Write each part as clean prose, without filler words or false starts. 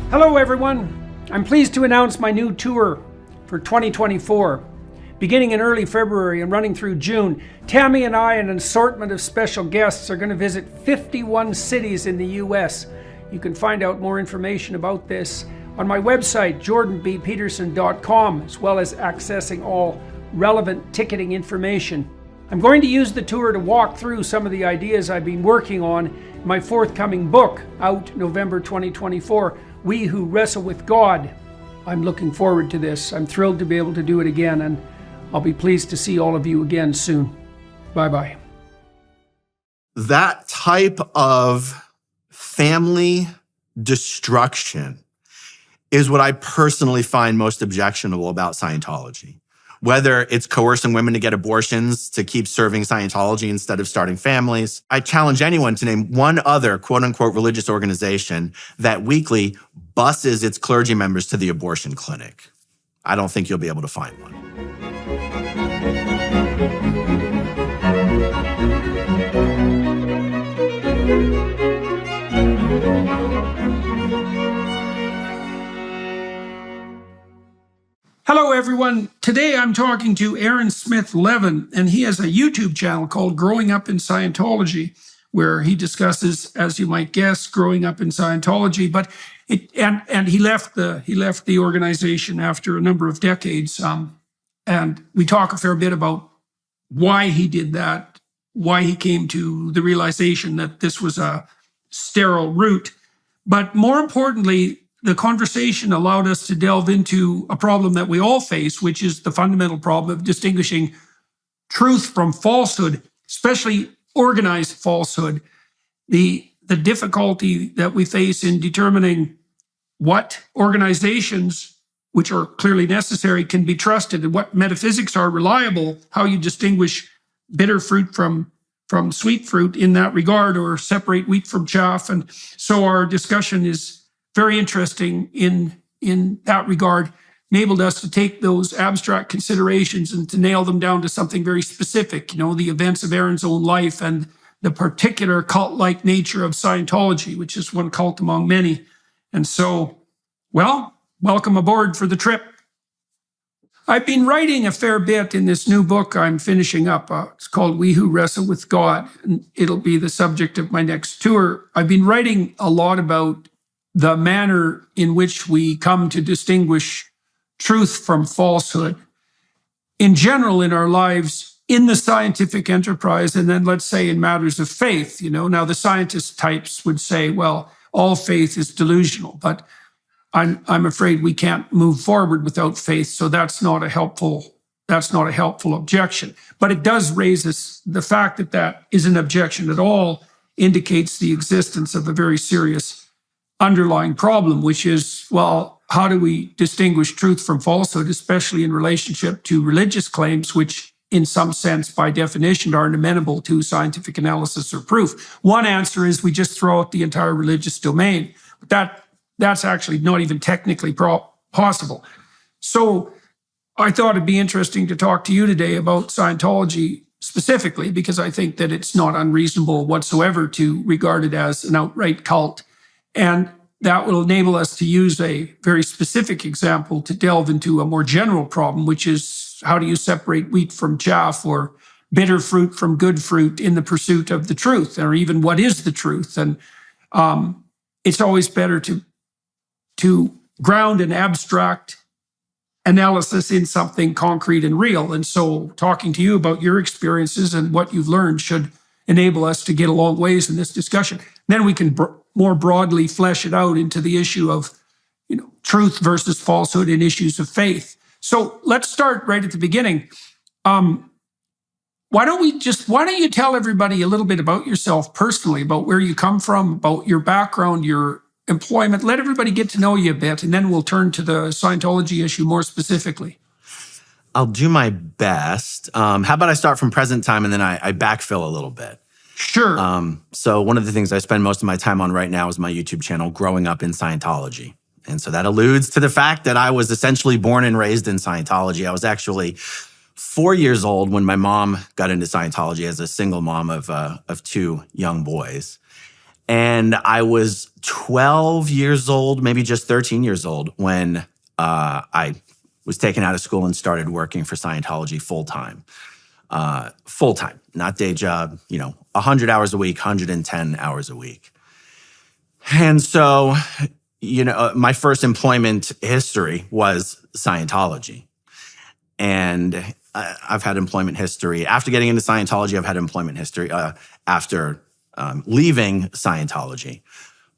Hello everyone, I'm pleased to announce my new tour for 2024. Beginning in early February and running through June, Tammy and I and an assortment of special guests are going to visit 51 cities in the US. You can find out more information about this on my website, jordanbpeterson.com, as well as accessing all relevant ticketing information. I'm going to use the tour to walk through some of the ideas I've been working on in my forthcoming book, out November 2024, We Who Wrestle with God. I'm looking forward to this. I'm thrilled to be able to do it again, and I'll be pleased to see all of you again soon. Bye-bye. That type of family destruction is what I personally find most objectionable about Scientology. Whether it's coercing women to get abortions to keep serving Scientology instead of starting families. I challenge anyone to name one other quote-unquote religious organization that weekly buses its clergy members to the abortion clinic. I don't think you'll be able to find one. Hello everyone, today I'm talking to Smith Levin, and he has a YouTube channel called Growing Up in Scientology, where he discusses, as you might guess, growing up in Scientology. But he left the organization after a number of decades, and we talk a fair bit about why he did that, why he came to the realization that this was a sterile route. But more importantly, the conversation allowed us to delve into a problem that we all face, which is the fundamental problem of distinguishing truth from falsehood, especially organized falsehood. The difficulty that we face in determining what organizations, which are clearly necessary, can be trusted, and what metaphysics are reliable, how you distinguish bitter fruit from sweet fruit in that regard, or separate wheat from chaff. And so our discussion is very interesting in that regard, enabled us to take those abstract considerations and to nail them down to something very specific, the events of Aaron's own life and the particular cult-like nature of Scientology, which is one cult among many. And so, well, welcome aboard for the trip. I've been writing a fair bit in this new book I'm finishing up. It's called We Who Wrestle with God, and it'll be the subject of my next tour. I've been writing a lot about the manner in which we come to distinguish truth from falsehood in general in our lives, in the scientific enterprise, and then let's say in matters of faith. Now the scientist types would say, well, all faith is delusional, but I'm afraid we can't move forward without faith, so that's not a helpful objection. But it does raise us, the fact that that is an objection at all indicates the existence of a very serious underlying problem, which is, well, how do we distinguish truth from falsehood, especially in relationship to religious claims, which in some sense, by definition, are amenable to scientific analysis or proof? One answer is we just throw out the entire religious domain, but that's actually not even technically possible. So I thought it'd be interesting to talk to you today about Scientology specifically, because I think that it's not unreasonable whatsoever to regard it as an outright cult. And that will enable us to use a very specific example to delve into a more general problem, which is how do you separate wheat from chaff, or bitter fruit from good fruit in the pursuit of the truth, or even what is the truth? And it's always better to ground an abstract analysis in something concrete and real. And so talking to you about your experiences and what you've learned should enable us to get a long ways in this discussion. Then we can more broadly flesh it out into the issue of, truth versus falsehood in issues of faith. So let's start right at the beginning. Why don't you tell everybody a little bit about yourself personally, about where you come from, about your background, your employment? Let everybody get to know you a bit, and then we'll turn to the Scientology issue more specifically. I'll do my best. How about I start from present time and then I backfill a little bit? Sure. So one of the things I spend most of my time on right now is my YouTube channel, Growing Up in Scientology. And so that alludes to the fact that I was essentially born and raised in Scientology. I was actually 4 years old when my mom got into Scientology as a single mom of two young boys. And I was 12 years old, maybe just 13 years old, when I was taken out of school and started working for Scientology full-time. Full-time, not day job, 100 hours a week, 110 hours a week. And so, my first employment history was Scientology. And I've had employment history. After getting into Scientology, I've had employment history after leaving Scientology.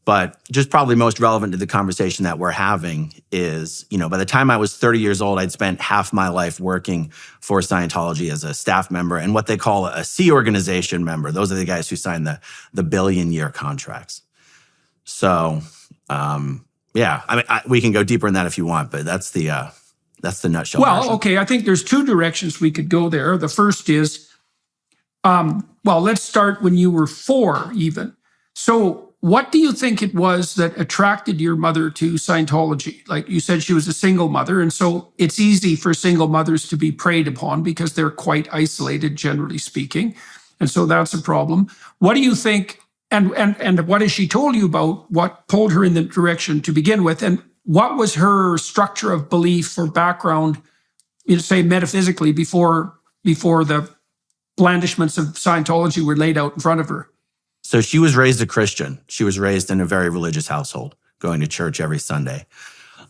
But just probably most relevant to the conversation that we're having is, by the time I was 30 years old, I'd spent half my life working for Scientology as a staff member and what they call a C organization member. Those are the guys who sign the billion-year contracts. So, we can go deeper in that if you want, but that's the nutshell version. Well, okay, I think there's two directions we could go there. The first is, let's start when you were 4 even. So what do you think it was that attracted your mother to Scientology? Like you said, she was a single mother, and so it's easy for single mothers to be preyed upon because they're quite isolated, generally speaking. And so that's a problem. What do you think, and what has she told you about what pulled her in the direction to begin with? And what was her structure of belief or background, say metaphysically, before the blandishments of Scientology were laid out in front of her? So she was raised a Christian. She was raised in a very religious household, going to church every Sunday.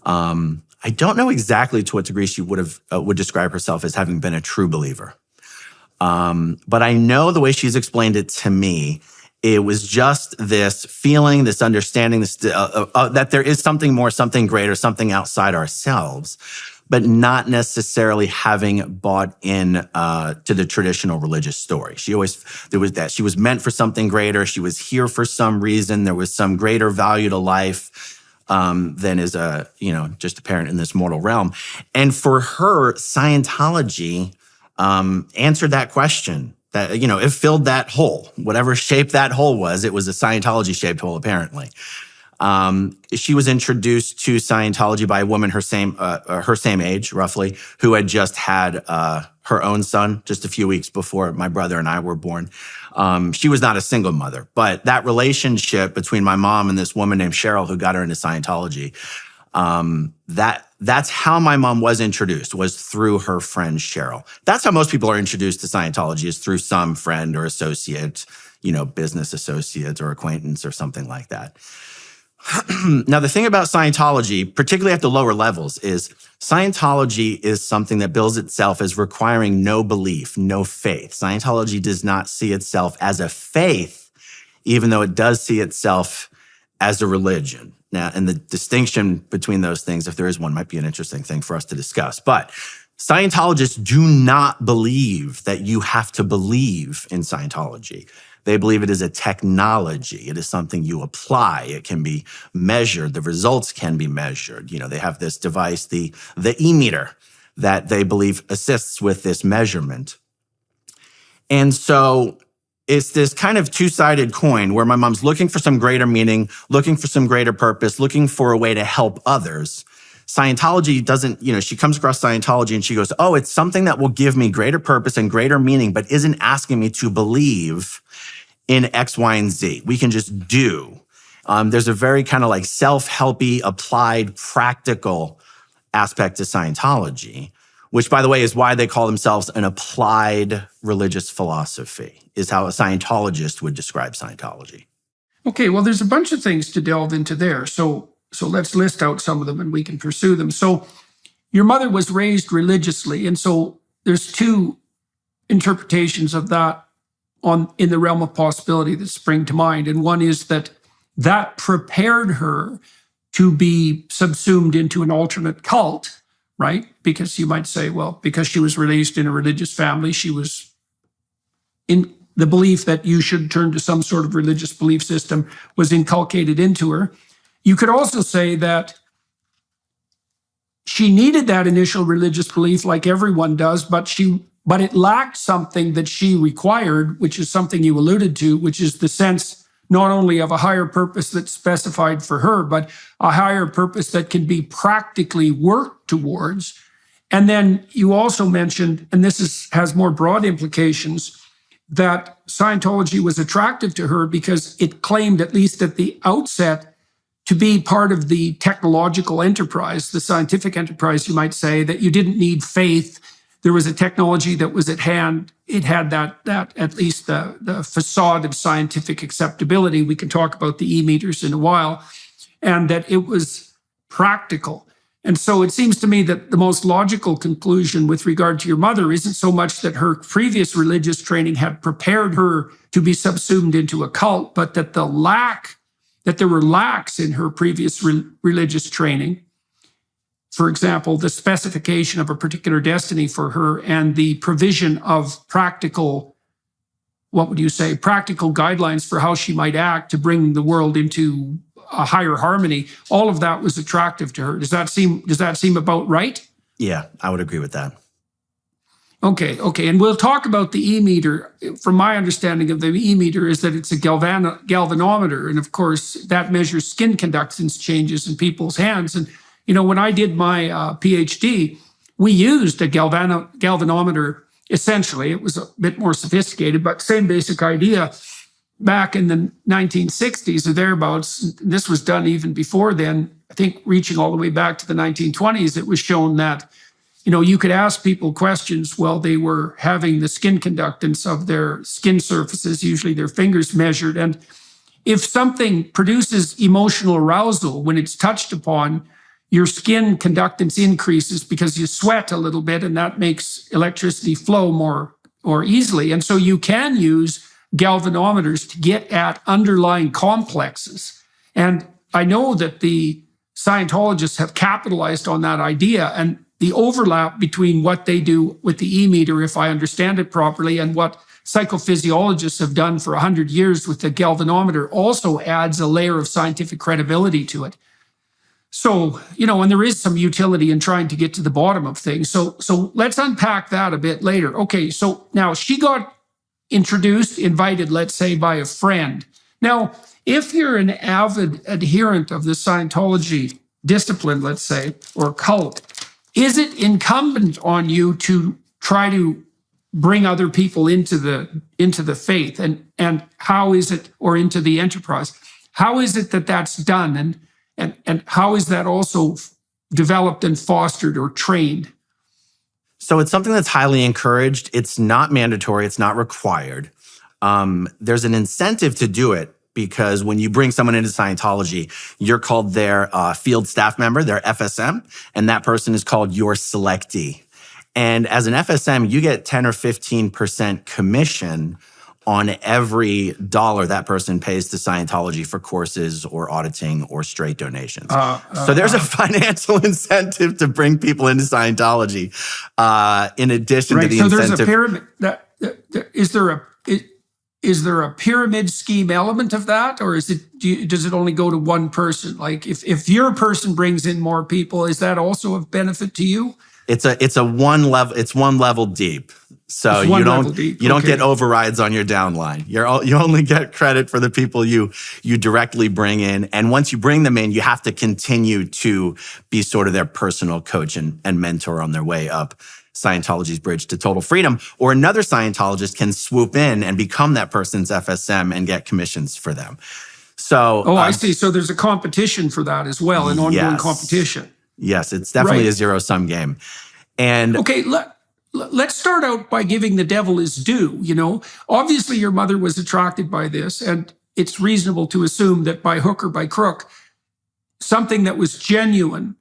I don't know exactly to what degree she would describe herself as having been a true believer. But I know the way she's explained it to me, it was just this feeling, this understanding, that there is something more, something greater, something outside ourselves, but not necessarily having bought in to the traditional religious story. There was that. She was meant for something greater. She was here for some reason. There was some greater value to life than is just apparent in this mortal realm. And for her, Scientology answered that question. That, it filled that hole. Whatever shape that hole was, it was a Scientology-shaped hole, apparently. She was introduced to Scientology by a woman her same age, roughly, who had just had her own son just a few weeks before my brother and I were born. She was not a single mother, but that relationship between my mom and this woman named Cheryl, who got her into Scientology, that's how my mom was introduced, was through her friend Cheryl. That's how most people are introduced to Scientology, is through some friend or associate, business associate or acquaintance or something like that. Now, the thing about Scientology, particularly at the lower levels, is Scientology is something that bills itself as requiring no belief, no faith. Scientology does not see itself as a faith, even though it does see itself as a religion. Now, and the distinction between those things, if there is one, might be an interesting thing for us to discuss. But Scientologists do not believe that you have to believe in Scientology. They believe it is a technology. It is something you apply. It can be measured. The results can be measured. They have this device, the e-meter, that they believe assists with this measurement. And so it's this kind of two-sided coin where my mom's looking for some greater meaning, looking for some greater purpose, looking for a way to help others. Scientology doesn't, she comes across Scientology and she goes, oh, it's something that will give me greater purpose and greater meaning, but isn't asking me to believe in X, Y, and Z. We can just do. There's a very kind of like self-helpy, applied, practical aspect to Scientology, which, by the way, is why they call themselves an applied religious philosophy, is how a Scientologist would describe Scientology. Okay, well, there's a bunch of things to delve into there. So let's list out some of them and we can pursue them. So your mother was raised religiously, and so there's two interpretations of that in the realm of possibility that spring to mind. And one is that prepared her to be subsumed into an alternate cult, right? Because you might say, well, because she was raised in a religious family, she was in the belief that you should turn to some sort of religious belief system was inculcated into her. You could also say that she needed that initial religious belief like everyone does, but it lacked something that she required, which is something you alluded to, which is the sense not only of a higher purpose that's specified for her, but a higher purpose that can be practically worked towards. And then you also mentioned, and this has more broad implications, that Scientology was attractive to her because it claimed, at least at the outset, to be part of the technological enterprise, the scientific enterprise, you might say, that you didn't need faith. There was a technology that was at hand. It had that at least the facade of scientific acceptability. We can talk about the e-meters in a while, and that it was practical. And so it seems to me that the most logical conclusion with regard to your mother isn't so much that her previous religious training had prepared her to be subsumed into a cult, but that there were lacks in her previous religious training. For example, the specification of a particular destiny for her and the provision of practical, what would you say, practical guidelines for how she might act to bring the world into a higher harmony. All of that was attractive to her. Does that seem about right? Yeah, I would agree with that. Okay. And we'll talk about the e-meter. From my understanding of the e-meter is that it's a galvanometer. And of course, that measures skin conductance changes in people's hands. And, when I did my PhD, we used a galvanometer, essentially. It was a bit more sophisticated, but same basic idea. Back in the 1960s or thereabouts, this was done even before then, I think reaching all the way back to the 1920s, it was shown that, you could ask people questions while they were having the skin conductance of their skin surfaces, usually their fingers, measured. And if something produces emotional arousal when it's touched upon, your skin conductance increases because you sweat a little bit, and that makes electricity flow more easily. And so you can use galvanometers to get at underlying complexes. And I know that the Scientologists have capitalized on that idea, and the overlap between what they do with the e-meter, if I understand it properly, and what psychophysiologists have done for 100 years with the galvanometer also adds a layer of scientific credibility to it. So, and there is some utility in trying to get to the bottom of things. So let's unpack that a bit later. Okay, so now she got invited, let's say, by a friend. Now, if you're an avid adherent of the Scientology discipline, let's say, or cult, is it incumbent on you to try to bring other people into the faith? And how is it, or into the enterprise? How is it that that's done? And how is that also developed and fostered or trained? So it's something that's highly encouraged. It's not mandatory. It's not required. There's an incentive to do it because when you bring someone into Scientology, you're called their field staff member, their FSM, and that person is called your selectee. And as an FSM, you get 10 or 15% commission on every dollar that person pays to Scientology for courses or auditing or straight donations. So there's a financial incentive to bring people into Scientology, in addition to the incentive. So there's a pyramid. Is there a pyramid scheme element of that, or does it only go to one person? Like if your person brings in more people, is that also of benefit to you? It's one level deep. So you don't get overrides on your downline. You only get credit for the people you directly bring in. And once you bring them in, you have to continue to be sort of their personal coach and mentor on their way up Scientology's bridge to total freedom. Or another Scientologist can swoop in and become that person's FSM and get commissions for them. So I see. So there's a competition for that as well, an ongoing competition. Yes, it's definitely a zero-sum game. And okay, let's start out by giving the devil his due. Obviously your mother was attracted by this, and it's reasonable to assume that by hook or by crook, something that was genuine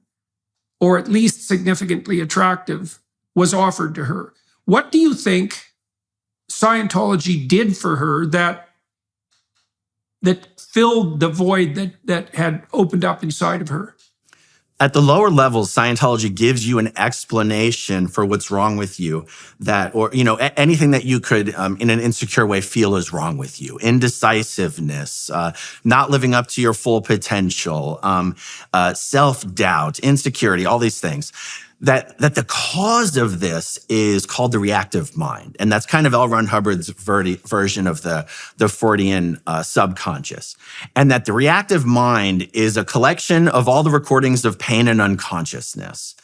or at least significantly attractive was offered to her. What do you think Scientology did for her that filled the void that had opened up inside of her? At the lower levels, Scientology gives you an explanation for what's wrong with you, anything that you could, in an insecure way, feel is wrong with you. Indecisiveness, not living up to your full potential, self-doubt, insecurity, all these things. That the cause of this is called the reactive mind. And that's kind of L. Ron Hubbard's version of the Freudian subconscious. And that the reactive mind is a collection of all the recordings of pain and unconsciousness.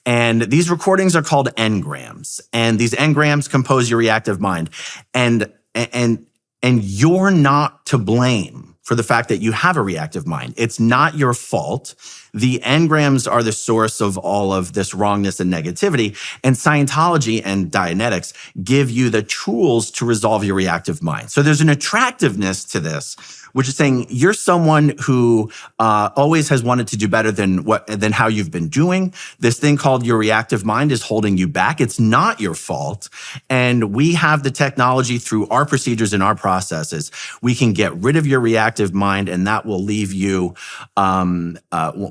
And these recordings are called engrams. And these engrams compose your reactive mind. And And you're not to blame for the fact that you have a reactive mind. It's not your fault. The engrams are the source of all of this wrongness and negativity. And Scientology and Dianetics give you the tools to resolve your reactive mind. So there's an attractiveness to this, which is saying you're someone who always has wanted to do better than how you've been doing. This thing called your reactive mind is holding you back. It's not your fault. And we have the technology through our procedures and our processes. We can get rid of your reactive mind, and that will leave you,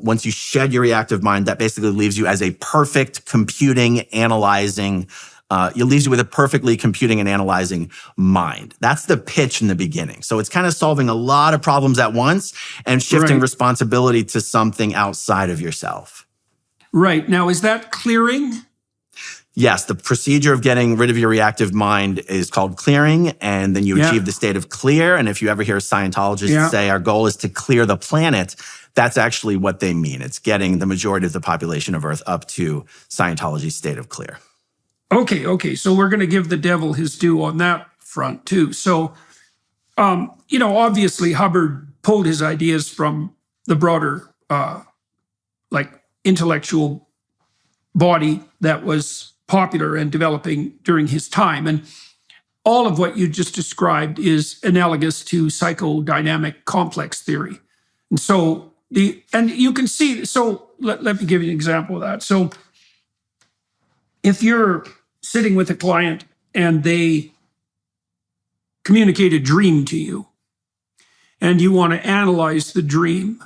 once you shed your reactive mind, that basically leaves you as a perfect computing, analyzing, it leaves you with a perfectly computing and analyzing mind. That's the pitch in the beginning. So it's kind of solving a lot of problems at once and shifting responsibility to something outside of yourself. Right. Now, is that clearing? Yes, the procedure of getting rid of your reactive mind is called clearing, and then you achieve the state of clear. And if you ever hear Scientologists say our goal is to clear the planet, that's actually what they mean. It's getting the majority of the population of Earth up to Scientology's state of clear. Okay. So we're going to give the devil his due on that front too. So, obviously Hubbard pulled his ideas from the broader, intellectual body that was popular and developing during his time. And all of what you just described is analogous to psychodynamic complex theory. And so you can see, so let me give you an example of that. So if you're sitting with a client and they communicate a dream to you and you want to analyze the dream,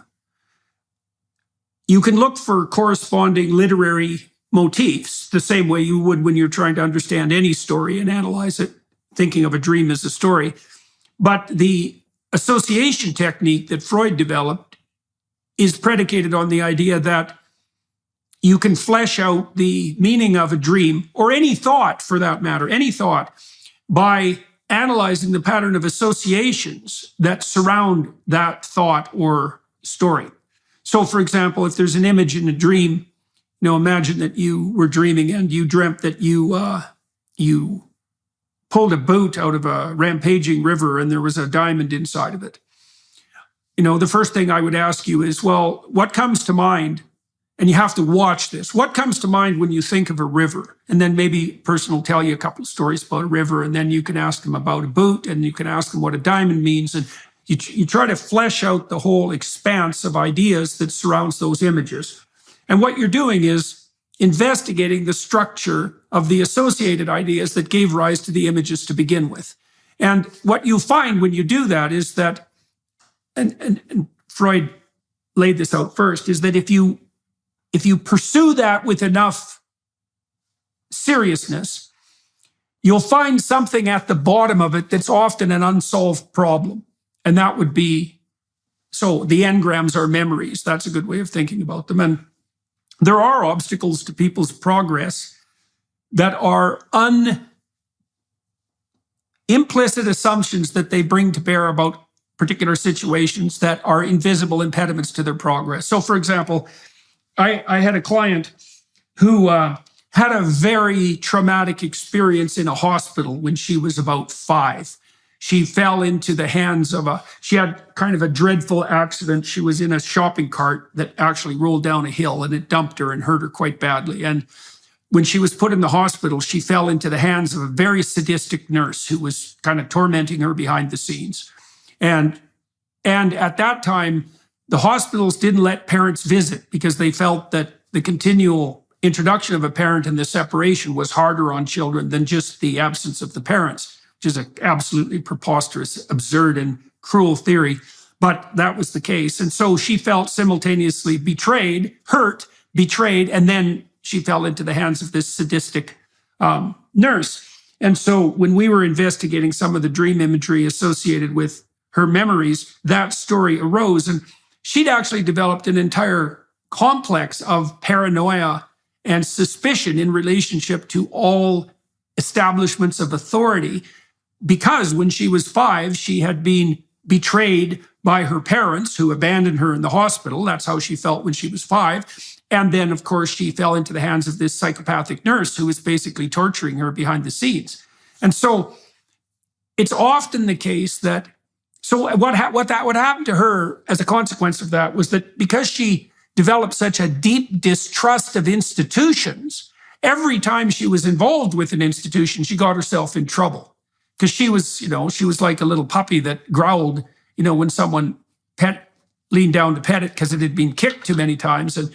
you can look for corresponding literary motifs the same way you would when you're trying to understand any story and analyze it, thinking of a dream as a story. But the association technique that Freud developed is predicated on the idea that you can flesh out the meaning of a dream, or any thought for that matter, any thought, by analyzing the pattern of associations that surround that thought or story. So, for example, if there's an image in a dream, imagine that you were dreaming and you dreamt that you pulled a boat out of a rampaging river and there was a diamond inside of it. The first thing I would ask you is, well, what comes to mind? And you have to watch this. What comes to mind when you think of a river? And then maybe a person will tell you a couple of stories about a river, and then you can ask them about a boat, and you can ask them what a diamond means. And you try to flesh out the whole expanse of ideas that surrounds those images. And what you're doing is investigating the structure of the associated ideas that gave rise to the images to begin with. And what you find when you do that is that, and Freud laid this out first, is that if you pursue that with enough seriousness, you'll find something at the bottom of it that's often an unsolved problem. And that would be, so the engrams are memories. That's a good way of thinking about them. And there are obstacles to people's progress that are implicit assumptions that they bring to bear about particular situations that are invisible impediments to their progress. So, for example, I had a client who had a very traumatic experience in a hospital when she was about 5. She fell into the hands of she had kind of a dreadful accident. She was in a shopping cart that actually rolled down a hill, and it dumped her and hurt her quite badly. And when she was put in the hospital, she fell into the hands of a very sadistic nurse who was kind of tormenting her behind the scenes. And at that time, the hospitals didn't let parents visit because they felt that the continual introduction of a parent and the separation was harder on children than just the absence of the parents, which is an absolutely preposterous, absurd, and cruel theory. But that was the case. And so she felt simultaneously betrayed, hurt, betrayed, and then she fell into the hands of this sadistic nurse. And so when we were investigating some of the dream imagery associated with her memories, that story arose. And she'd actually developed an entire complex of paranoia and suspicion in relationship to all establishments of authority, because when she was 5, she had been betrayed by her parents who abandoned her in the hospital. That's how she felt when she was 5. And then, of course, she fell into the hands of this psychopathic nurse who was basically torturing her behind the scenes. And so it's often the case that, so what happened to her as a consequence of that was that because she developed such a deep distrust of institutions, every time she was involved with an institution, she got herself in trouble. Because she was like a little puppy that growled, when someone leaned down to pet it because it had been kicked too many times. And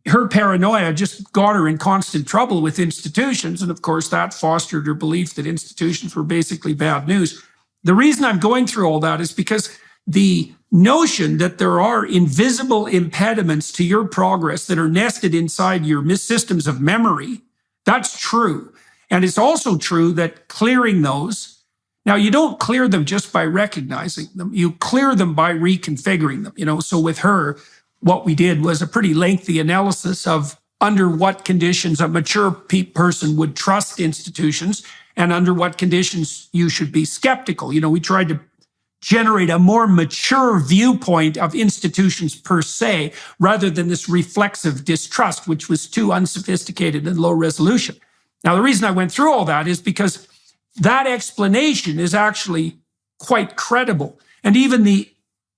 her paranoia just got her in constant trouble with institutions. And of course, that fostered her belief that institutions were basically bad news. The reason I'm going through all that is because the notion that there are invisible impediments to your progress that are nested inside your systems of memory, that's true. And it's also true that clearing those, now you don't clear them just by recognizing them, you clear them by reconfiguring them. So with her, what we did was a pretty lengthy analysis of under what conditions a mature person would trust institutions and under what conditions you should be skeptical. We tried to generate a more mature viewpoint of institutions per se, rather than this reflexive distrust, which was too unsophisticated and low resolution. Now, the reason I went through all that is because that explanation is actually quite credible. And even the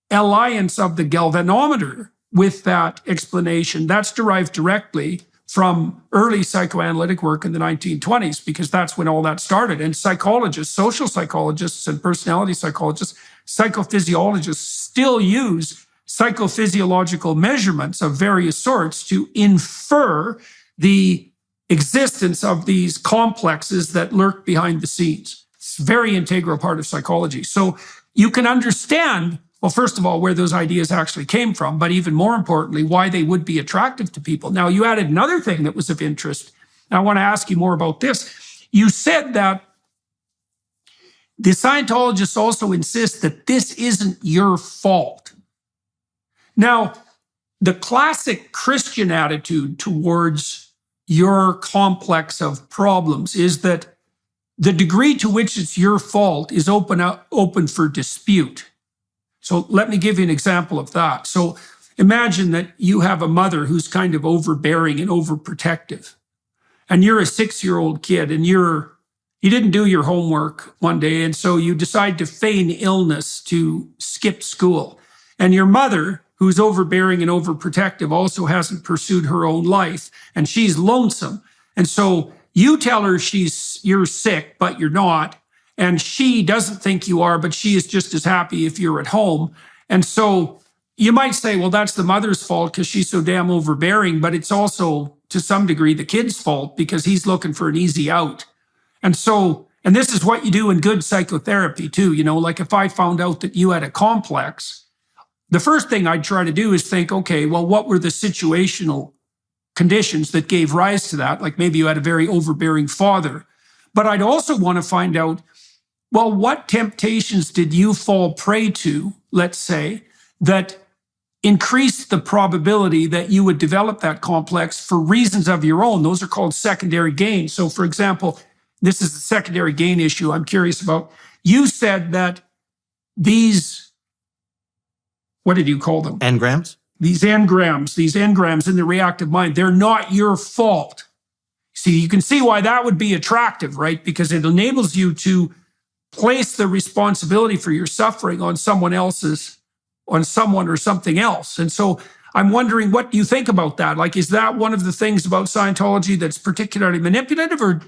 alliance of the galvanometer with that explanation, that's derived directly from early psychoanalytic work in the 1920s, because that's when all that started. And psychologists, social psychologists and personality psychologists, psychophysiologists still use psychophysiological measurements of various sorts to infer the existence of these complexes that lurk behind the scenes. It's a very integral part of psychology. So you can understand, well, first of all, where those ideas actually came from, but even more importantly, why they would be attractive to people. Now, you added another thing that was of interest. And I want to ask you more about this. You said that the Scientologists also insist that this isn't your fault. Now, the classic Christian attitude towards your complex of problems is that the degree to which it's your fault is open for dispute. So let me give you an example of that. So imagine that you have a mother who's kind of overbearing and overprotective, and you're a 6-year-old kid, and you didn't do your homework one day, and so you decide to feign illness to skip school. And your mother, who's overbearing and overprotective, also hasn't pursued her own life, and she's lonesome. And so you tell her you're sick, but you're not, and she doesn't think you are, but she is just as happy if you're at home. And so you might say, well, that's the mother's fault because she's so damn overbearing, but it's also to some degree the kid's fault because he's looking for an easy out. And this is what you do in good psychotherapy too. Like if I found out that you had a complex, the first thing I'd try to do is think, okay, well, what were the situational conditions that gave rise to that? Like maybe you had a very overbearing father. But I'd also want to find out, well, what temptations did you fall prey to, let's say, that increased the probability that you would develop that complex for reasons of your own? Those are called secondary gains. So for example, this is the secondary gain issue I'm curious about. You said that these, what did you call them? Engrams? These engrams in the reactive mind, they're not your fault. See, you can see why that would be attractive, right? Because it enables you to place the responsibility for your suffering on someone or something else. And so I'm wondering, what do you think about that? Like, is that one of the things about Scientology that's particularly manipulative, or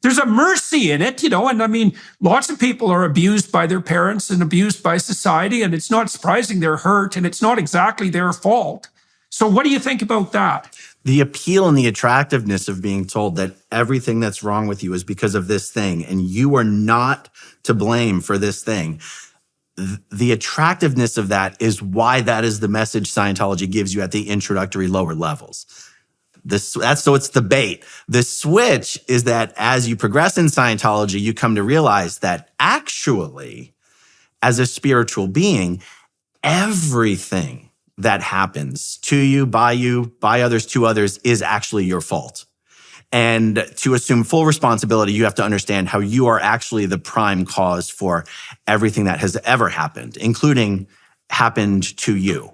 there's a mercy in it, and I mean, lots of people are abused by their parents and abused by society, and it's not surprising they're hurt, and it's not exactly their fault. So what do you think about that? The appeal and the attractiveness of being told that everything that's wrong with you is because of this thing, and you are not to blame for this thing. The attractiveness of that is why that is the message Scientology gives you at the introductory lower levels. So it's the bait. The switch is that as you progress in Scientology, you come to realize that actually, as a spiritual being, everything that happens to you, by others, to others, is actually your fault. And to assume full responsibility, you have to understand how you are actually the prime cause for everything that has ever happened, including happened to you.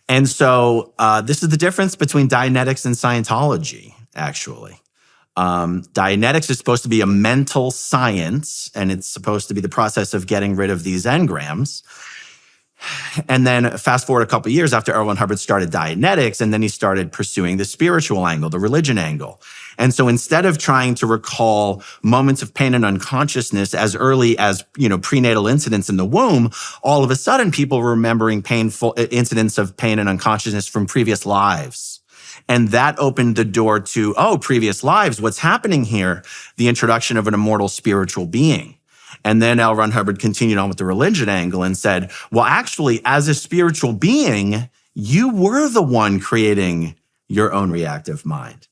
And so this is the difference between Dianetics and Scientology, actually. Dianetics is supposed to be a mental science, and it's supposed to be the process of getting rid of these engrams. And then fast forward a couple of years after L. Ron Hubbard started Dianetics, and then he started pursuing the spiritual angle, the religion angle. And so instead of trying to recall moments of pain and unconsciousness as early as, prenatal incidents in the womb, all of a sudden people were remembering painful incidents of pain and unconsciousness from previous lives. And that opened the door to, previous lives, what's happening here? The introduction of an immortal spiritual being. And then L. Ron Hubbard continued on with the religion angle and said, well, actually, as a spiritual being, you were the one creating your own reactive mind.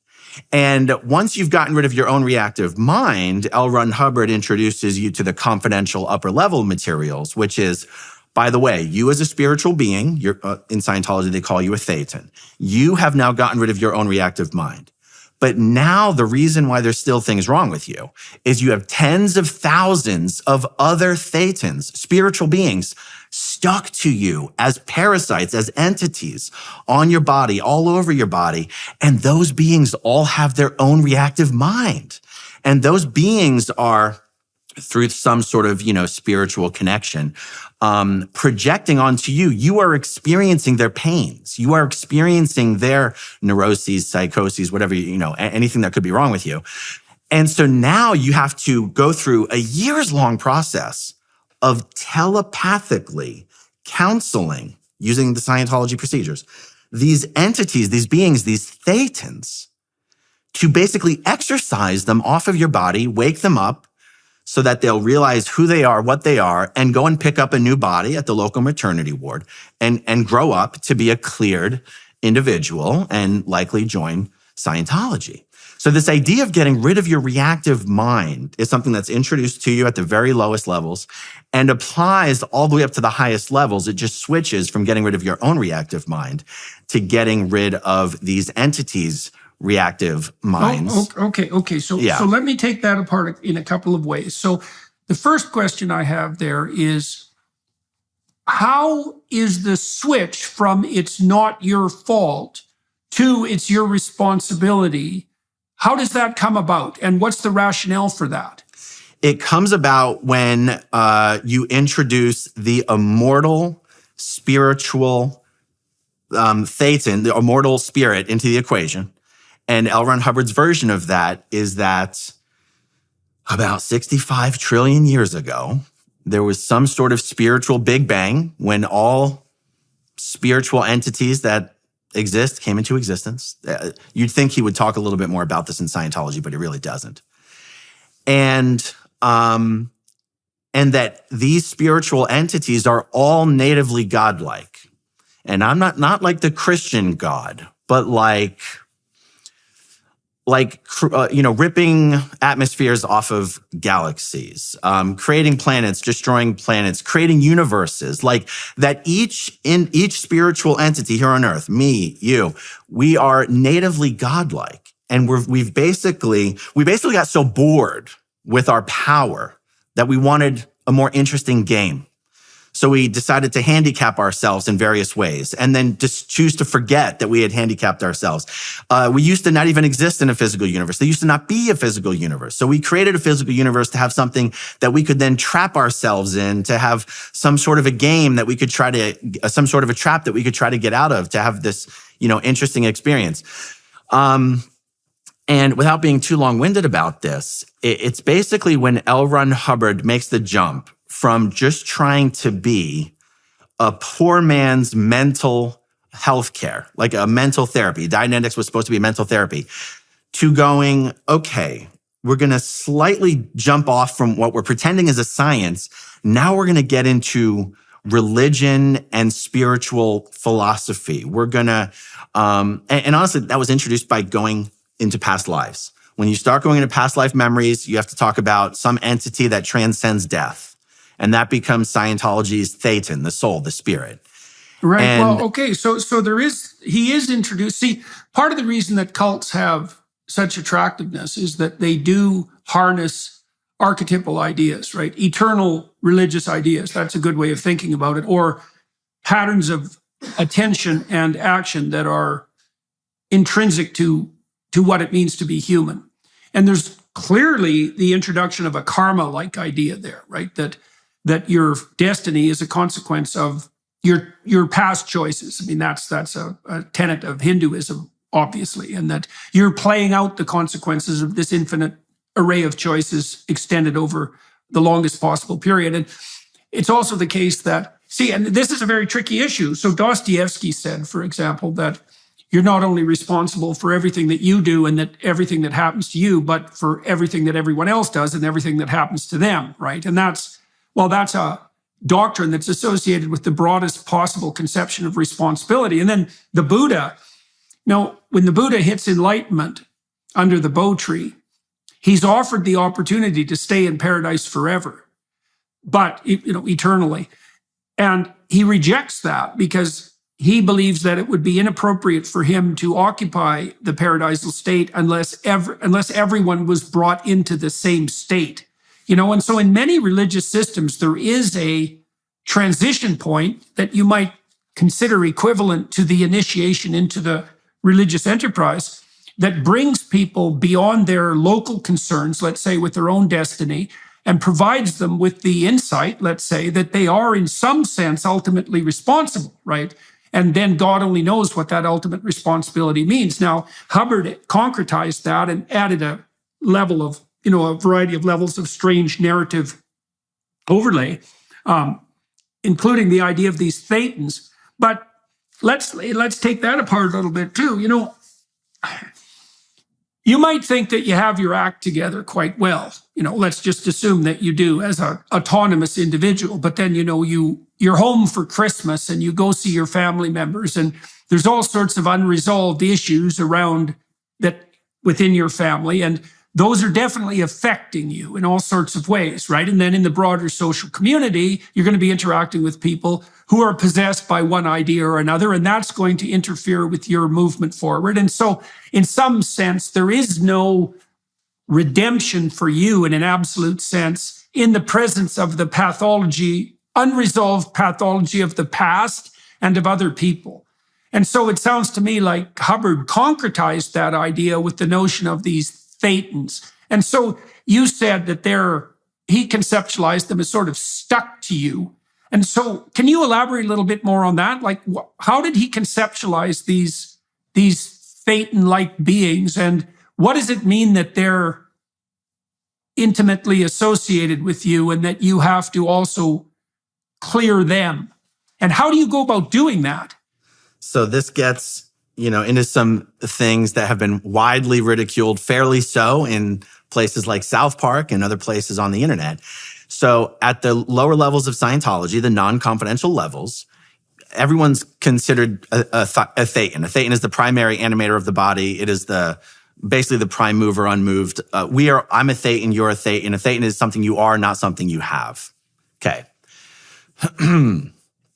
And once you've gotten rid of your own reactive mind, L. Ron Hubbard introduces you to the confidential upper level materials, which is, by the way, you as a spiritual being, in Scientology, they call you a Thetan. You have now gotten rid of your own reactive mind. But now the reason why there's still things wrong with you is you have tens of thousands of other Thetans, spiritual beings, stuck to you as parasites, as entities on your body, all over your body. And those beings all have their own reactive mind. And those beings are, through some sort of, spiritual connection, projecting onto you. You are experiencing their pains. You are experiencing their neuroses, psychoses, whatever, anything that could be wrong with you. And so now you have to go through a years-long process of telepathically counseling using the Scientology procedures, these entities, these beings, these Thetans, to basically exorcise them off of your body, wake them up, so that they'll realize who they are, what they are, and go and pick up a new body at the local maternity ward and grow up to be a cleared individual and likely join Scientology. So this idea of getting rid of your reactive mind is something that's introduced to you at the very lowest levels and applies all the way up to the highest levels. It just switches from getting rid of your own reactive mind to getting rid of these entities' reactive minds. Okay. So let me take that apart in a couple of ways. So the first question I have there is, how is the switch from it's not your fault to it's your responsibility? How does that come about? And what's the rationale for that? It comes about when you introduce the immortal spiritual Thetan, the immortal spirit, into the equation. And L. Ron Hubbard's version of that is that about 65 trillion years ago, there was some sort of spiritual Big Bang when all spiritual entities that exist came into existence. You'd think he would talk a little bit more about this in Scientology, but he really doesn't. And that these spiritual entities are all natively godlike. And I'm not like the Christian God, but like ripping atmospheres off of galaxies, creating planets, destroying planets, creating universes, like that each spiritual entity here on earth, me, you, we are natively godlike. And we basically got so bored with our power that we wanted a more interesting game. So we decided to handicap ourselves in various ways and then just choose to forget that we had handicapped ourselves. We used to not even exist in a physical universe. There used to not be a physical universe. So we created a physical universe to have something that we could then trap ourselves in, to have some sort of a game that we could some sort of a trap that we could try to get out of, to have this, interesting experience. And without being too long-winded about this, it's basically when L. Ron Hubbard makes the jump from just trying to be a poor man's mental health care, like a mental therapy. Dianetics was supposed to be mental therapy, to going, okay, we're going to slightly jump off from what we're pretending is a science. Now we're going to get into religion and spiritual philosophy. We're going to, and honestly, that was introduced by going into past lives. When you start going into past life memories, you have to talk about some entity that transcends death. And that becomes Scientology's Thetan, the soul, the spirit. Right. So he is introduced. See, part of the reason that cults have such attractiveness is that they do harness archetypal ideas, right? Eternal religious ideas. That's a good way of thinking about it. Or patterns of attention and action that are intrinsic to what it means to be human. And there's clearly the introduction of a karma-like idea there, right? That your destiny is a consequence of your past choices. I mean, that's a tenet of Hinduism, obviously, and that you're playing out the consequences of this infinite array of choices extended over the longest possible period. And it's also the case that, and this is a very tricky issue. So Dostoevsky said, for example, that you're not only responsible for everything that you do and that everything that happens to you, but for everything that everyone else does and everything that happens to them, right? And that's a doctrine that's associated with the broadest possible conception of responsibility. And then the Buddha, when the Buddha hits enlightenment under the Bo tree, he's offered the opportunity to stay in paradise forever, but eternally. And he rejects that because he believes that it would be inappropriate for him to occupy the paradisal state unless everyone was brought into the same state. And so in many religious systems, there is a transition point that you might consider equivalent to the initiation into the religious enterprise that brings people beyond their local concerns, let's say with their own destiny, and provides them with the insight, let's say, that they are in some sense ultimately responsible, right? And then God only knows what that ultimate responsibility means. Now, Hubbard concretized that and added a level of, a variety of levels of strange narrative overlay, including the idea of these Thetans. But let's take that apart a little bit too. You might think that you have your act together quite well. Let's just assume that you do as an autonomous individual. But then, you're home for Christmas and you go see your family members, and there's all sorts of unresolved issues around that within your family. And those are definitely affecting you in all sorts of ways, right? And then in the broader social community, you're going to be interacting with people who are possessed by one idea or another, and that's going to interfere with your movement forward. And so in some sense, there is no redemption for you in an absolute sense in the presence of the pathology, unresolved pathology of the past and of other people. And so it sounds to me like Hubbard concretized that idea with the notion of these Thetans. And so you said that he conceptualized them as sort of stuck to you. And so can you elaborate a little bit more on that? Like, how did he conceptualize these Thetan-like beings? And what does it mean that they're intimately associated with you and that you have to also clear them? And how do you go about doing that? So this gets into some things that have been widely ridiculed, fairly so, in places like South Park and other places on the internet. So at the lower levels of Scientology, the non-confidential levels, everyone's considered a Thetan. A Thetan is the primary animator of the body. It is basically the prime mover, unmoved. I'm a Thetan, you're a Thetan. A Thetan is something you are, not something you have. Okay.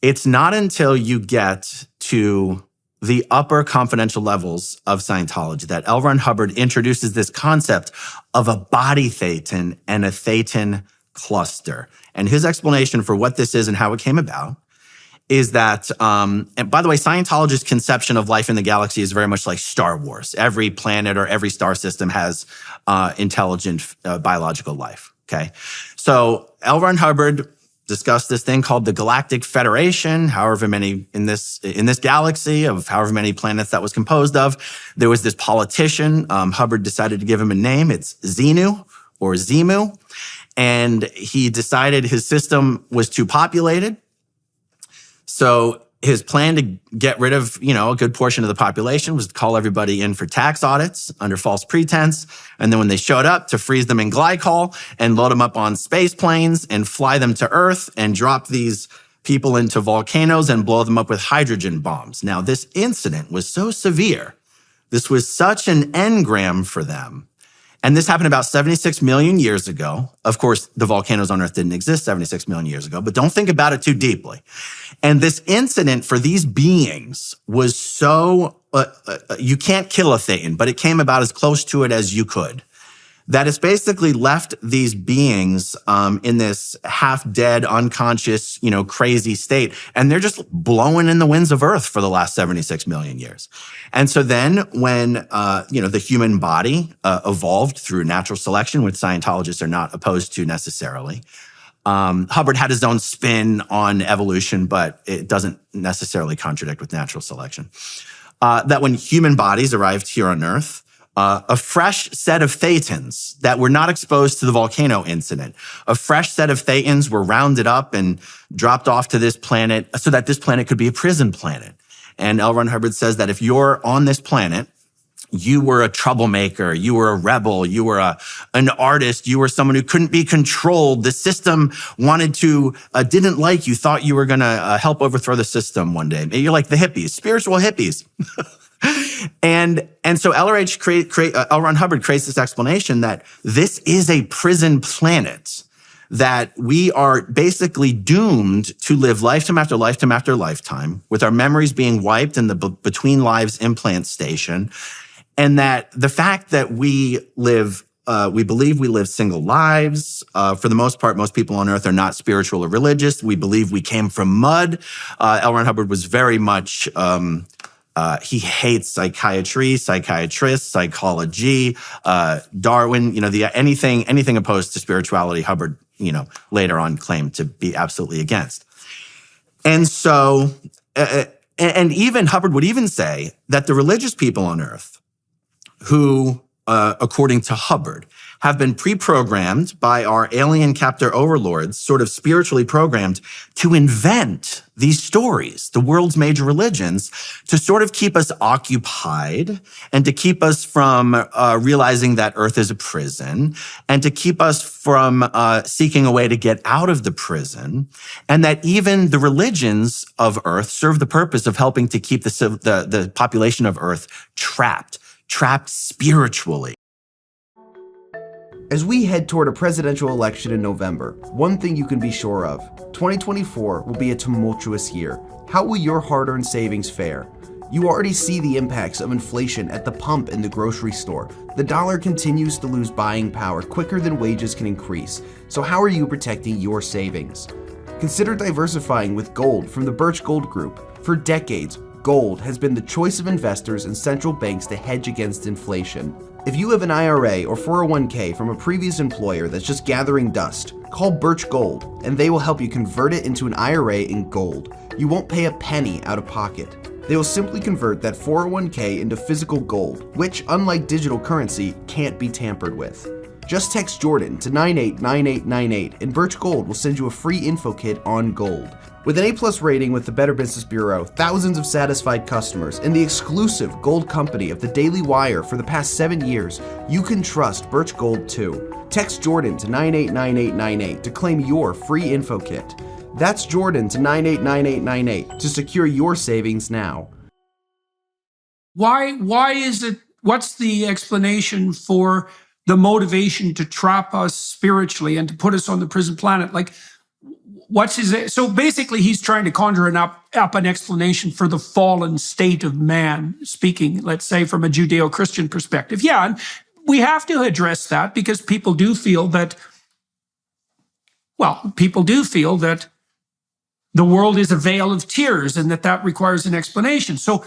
It's not until you get to the upper confidential levels of Scientology that L. Ron Hubbard introduces this concept of a body Thetan and a Thetan cluster. And his explanation for what this is and how it came about is that, and by the way, Scientology's conception of life in the galaxy is very much like Star Wars. Every planet or every star system has intelligent biological life, okay? So L. Ron Hubbard discussed this thing called the Galactic Federation, however many in this galaxy of however many planets that was composed of. There was this politician. Hubbard decided to give him a name. It's Xenu or Zemu. And he decided his system was too populated. So his plan to get rid of, a good portion of the population was to call everybody in for tax audits under false pretense. And then when they showed up, to freeze them in glycol and load them up on space planes and fly them to Earth and drop these people into volcanoes and blow them up with hydrogen bombs. Now, this incident was so severe. This was such an engram for them. And this happened about 76 million years ago. Of course, the volcanoes on Earth didn't exist 76 million years ago, but don't think about it too deeply. And this incident for these beings was so, you can't kill a Thetan, but it came about as close to it as you could. that it's basically left these beings in this half-dead, unconscious, crazy state, and they're just blowing in the winds of Earth for the last 76 million years. And so then when, the human body evolved through natural selection, which Scientologists are not opposed to necessarily, Hubbard had his own spin on evolution, but it doesn't necessarily contradict with natural selection. That when human bodies arrived here on Earth, a fresh set of Thetans that were not exposed to the volcano incident, a fresh set of Thetans were rounded up and dropped off to this planet so that this planet could be a prison planet. And L. Ron Hubbard says that if you're on this planet, you were a troublemaker, you were a rebel, you were an artist, you were someone who couldn't be controlled. The system didn't like you, thought you were going to help overthrow the system one day. You're like the hippies, spiritual hippies. And so L. Ron Hubbard creates this explanation that this is a prison planet, that we are basically doomed to live lifetime after lifetime after lifetime, with our memories being wiped in the between lives implant station. And that the fact that we believe we live single lives. For the most part, most people on Earth are not spiritual or religious. We believe we came from mud. L. Ron Hubbard was very much, he hates psychiatry, psychiatrists, psychology, Darwin, anything opposed to spirituality, Hubbard, later on claimed to be absolutely against. And so, and even Hubbard would even say that the religious people on Earth, who, according to Hubbard, have been pre-programmed by our alien captor overlords, sort of spiritually programmed, to invent these stories, the world's major religions, to sort of keep us occupied and to keep us from realizing that Earth is a prison and to keep us from seeking a way to get out of the prison, and that even the religions of Earth serve the purpose of helping to keep the population of Earth trapped spiritually. As we head toward a presidential election in November, one thing you can be sure of: 2024 will be a tumultuous year. How will your hard-earned savings fare? You already see the impacts of inflation at the pump in the grocery store. The dollar continues to lose buying power quicker than wages can increase. So how are you protecting your savings? Consider diversifying with gold from the Birch Gold Group. For decades, gold has been the choice of investors and central banks to hedge against inflation. If you have an IRA or 401k from a previous employer that's just gathering dust, call Birch Gold and they will help you convert it into an IRA in gold. You won't pay a penny out of pocket. They will simply convert that 401k into physical gold, which, unlike digital currency, can't be tampered with. Just text Jordan to 989898 and Birch Gold will send you a free info kit on gold. With an A+ rating with the Better Business Bureau, thousands of satisfied customers, and the exclusive gold company of the Daily Wire for the past 7 years, you can trust Birch Gold too. Text Jordan to 989898 to claim your free info kit. That's Jordan to 989898 to secure your savings now. Why is it, what's the explanation for the motivation to trap us spiritually and to put us on the prison planet? Like, so basically he's trying to conjure up an explanation for the fallen state of man, speaking, let's say, from a Judeo-Christian perspective. Yeah, and we have to address that because people do feel that the world is a vale of tears and that requires an explanation. So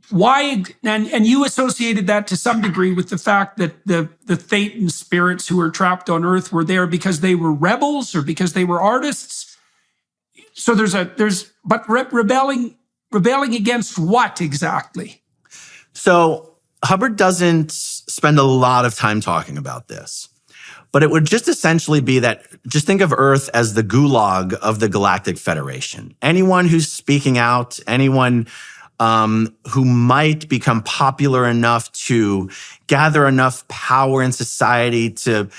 why, and you associated that to some degree with the fact that the Thetan spirits who were trapped on Earth were there because they were rebels or because they were artists. So but rebelling against what exactly? So Hubbard doesn't spend a lot of time talking about this, but it would just essentially be that, just think of Earth as the gulag of the Galactic Federation. Anyone who's speaking out, anyone who might become popular enough to gather enough power in society to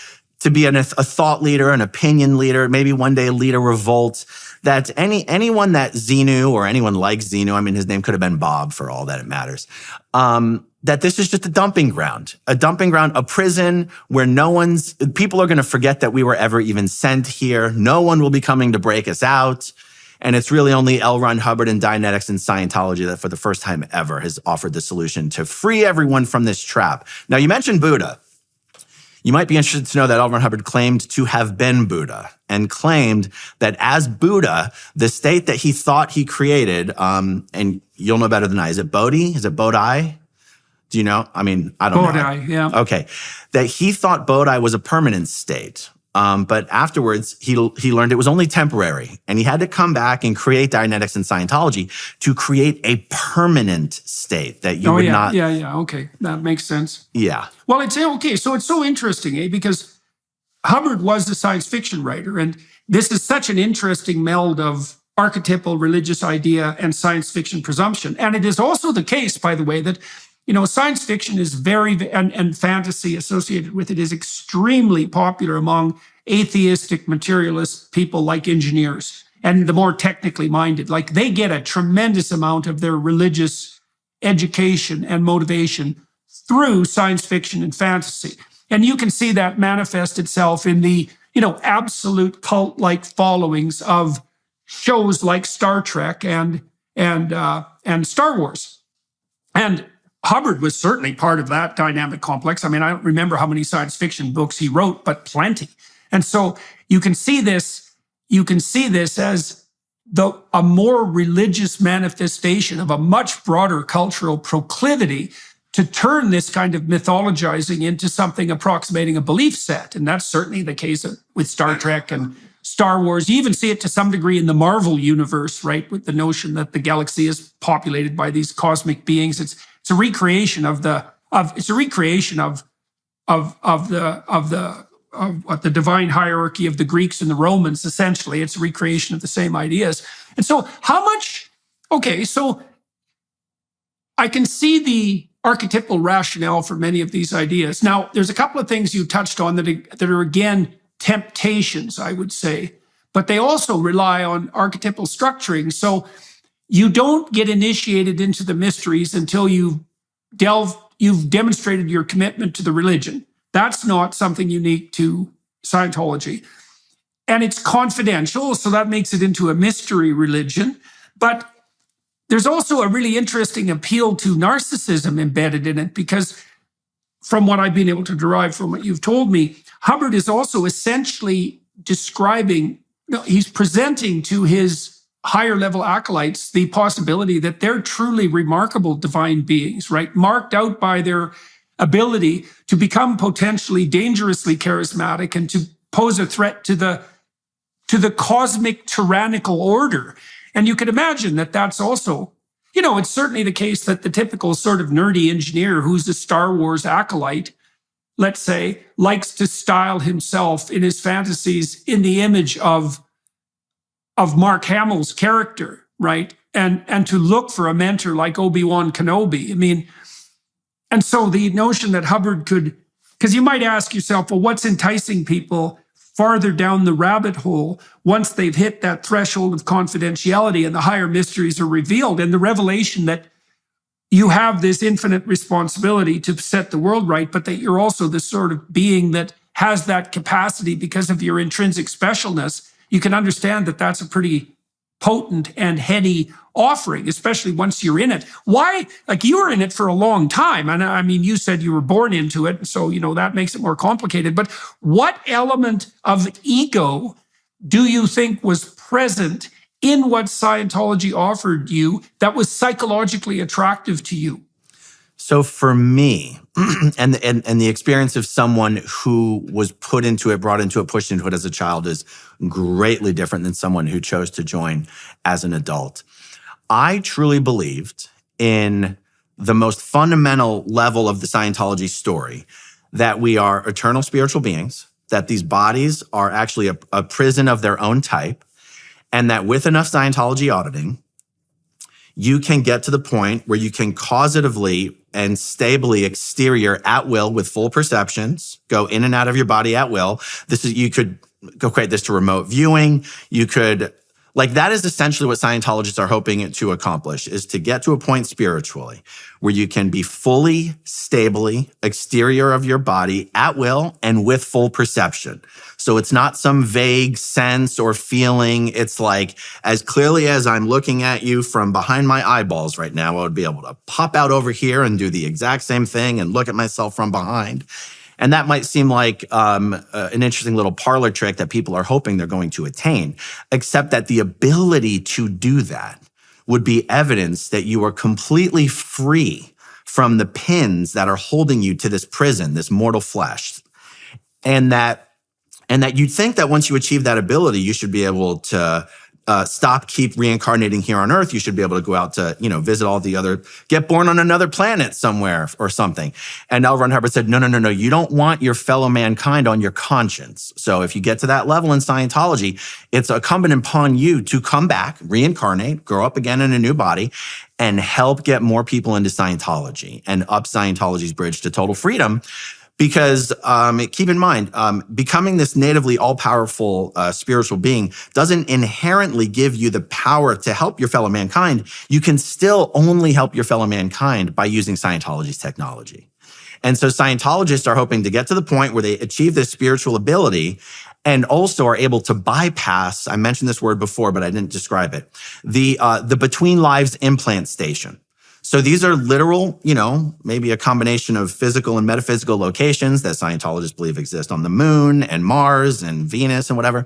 be a thought leader, an opinion leader, maybe one day lead a revolt, that anyone that Xenu or anyone like Xenu, I mean, his name could have been Bob for all that it matters, that this is just a dumping ground, a prison where people are going to forget that we were ever even sent here. No one will be coming to break us out. And it's really only L. Ron Hubbard and Dianetics and Scientology that for the first time ever has offered the solution to free everyone from this trap. Now, you mentioned Buddha. You might be interested to know that L. Ron Hubbard claimed to have been Buddha and claimed that as Buddha, the state that he thought he created, and you'll know better than I, is it Bodhi? Is it Bodhi? Do you know? I mean, I don't know. Bodhi, yeah. Okay. That he thought Bodhi was a permanent state. But afterwards, he learned it was only temporary. And he had to come back and create Dianetics and Scientology to create a permanent state that you would not. Yeah. Okay. That makes sense. Yeah. Well, okay. So it's so interesting, because Hubbard was a science fiction writer. And this is such an interesting meld of archetypal religious idea and science fiction presumption. And it is also the case, by the way, that science fiction is and fantasy associated with it is extremely popular among atheistic materialist people like engineers and the more technically minded. Like, they get a tremendous amount of their religious education and motivation through science fiction and fantasy. And you can see that manifest itself in the, absolute cult-like followings of shows like Star Trek and Star Wars. And Hubbard was certainly part of that dynamic complex. I mean, I don't remember how many science fiction books he wrote, but plenty. And so you can see this as a more religious manifestation of a much broader cultural proclivity to turn this kind of mythologizing into something approximating a belief set. And that's certainly the case with Star Trek and Star Wars. You even see it to some degree in the Marvel universe, right? With the notion that the galaxy is populated by these cosmic beings. It's a recreation of the divine hierarchy of the Greeks and the Romans. Essentially, it's a recreation of the same ideas. And so, so I can see the archetypal rationale for many of these ideas. Now, there's a couple of things you touched on that are again temptations, I would say, but they also rely on archetypal structuring. So you don't get initiated into the mysteries until you've demonstrated your commitment to the religion. That's not something unique to Scientology. And it's confidential, so that makes it into a mystery religion. But there's also a really interesting appeal to narcissism embedded in it, because from what I've been able to derive from what you've told me, Hubbard is also essentially describing, he's presenting to his higher level acolytes the possibility that they're truly remarkable divine beings, right? Marked out by their ability to become potentially dangerously charismatic and to pose a threat to the cosmic tyrannical order. And you can imagine that that's also, it's certainly the case that the typical sort of nerdy engineer who's a Star Wars acolyte, let's say, likes to style himself in his fantasies in the image of Mark Hamill's character, right? And to look for a mentor like Obi-Wan Kenobi. I mean, and so the notion that Hubbard could, because you might ask yourself, well, what's enticing people farther down the rabbit hole once they've hit that threshold of confidentiality and the higher mysteries are revealed, and the revelation that you have this infinite responsibility to set the world right, but that you're also the sort of being that has that capacity because of your intrinsic specialness. You can understand that that's a pretty potent and heady offering, especially once you're in it. Why? Like, you were in it for a long time. And I mean, you said you were born into it. So, that makes it more complicated. But what element of ego do you think was present in what Scientology offered you that was psychologically attractive to you? So for me, and the experience of someone who was put into it, brought into it, pushed into it as a child is greatly different than someone who chose to join as an adult. I truly believed in the most fundamental level of the Scientology story, that we are eternal spiritual beings, that these bodies are actually a prison of their own type, and that with enough Scientology auditing, you can get to the point where you can causatively and stably exterior at will with full perceptions, go in and out of your body at will. You could go create this to remote viewing. You could, that is essentially what Scientologists are hoping to accomplish, is to get to a point spiritually where you can be fully, stably exterior of your body at will and with full perception. So it's not some vague sense or feeling. It's like, as clearly as I'm looking at you from behind my eyeballs right now, I would be able to pop out over here and do the exact same thing and look at myself from behind. And that might seem like an interesting little parlor trick that people are hoping they're going to attain, except that the ability to do that would be evidence that you are completely free from the pins that are holding you to this prison, this mortal flesh. And that you'd think that once you achieve that ability, you should be able to keep reincarnating here on Earth. You should be able to go out to, visit all the other, get born on another planet somewhere or something. And L. Ron Hubbard said, no. You don't want your fellow mankind on your conscience. So if you get to that level in Scientology, it's incumbent upon you to come back, reincarnate, grow up again in a new body, and help get more people into Scientology and up Scientology's bridge to total freedom. Because keep in mind, becoming this natively all-powerful spiritual being doesn't inherently give you the power to help your fellow mankind. You can still only help your fellow mankind by using Scientology's technology. And so Scientologists are hoping to get to the point where they achieve this spiritual ability and also are able to bypass, I mentioned this word before, but I didn't describe it, the between lives implant station. So these are literal, maybe a combination of physical and metaphysical locations that Scientologists believe exist on the moon and Mars and Venus and whatever,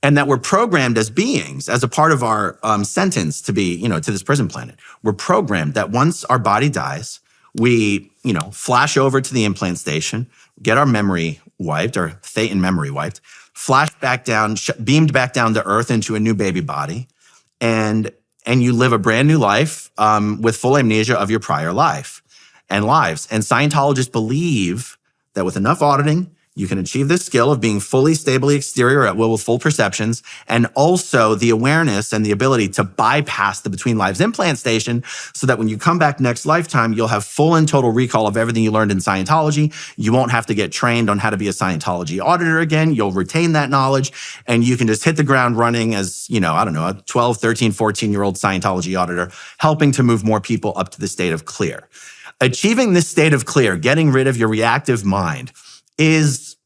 and that we're programmed as beings, as a part of our sentence to be, to this prison planet. We're programmed that once our body dies, we, flash over to the implant station, get our memory wiped, our Thetan memory wiped, flash back down, beamed back down to Earth into a new baby body, and you live a brand new life with full amnesia of your prior life and lives. And Scientologists believe that with enough auditing, you can achieve this skill of being fully, stably exterior at will with full perceptions, and also the awareness and the ability to bypass the between lives implant station so that when you come back next lifetime, you'll have full and total recall of everything you learned in Scientology. You won't have to get trained on how to be a Scientology auditor again. You'll retain that knowledge, and you can just hit the ground running as, a 12, 13, 14-year-old Scientology auditor, helping to move more people up to the state of clear. Achieving this state of clear, getting rid of your reactive mind, is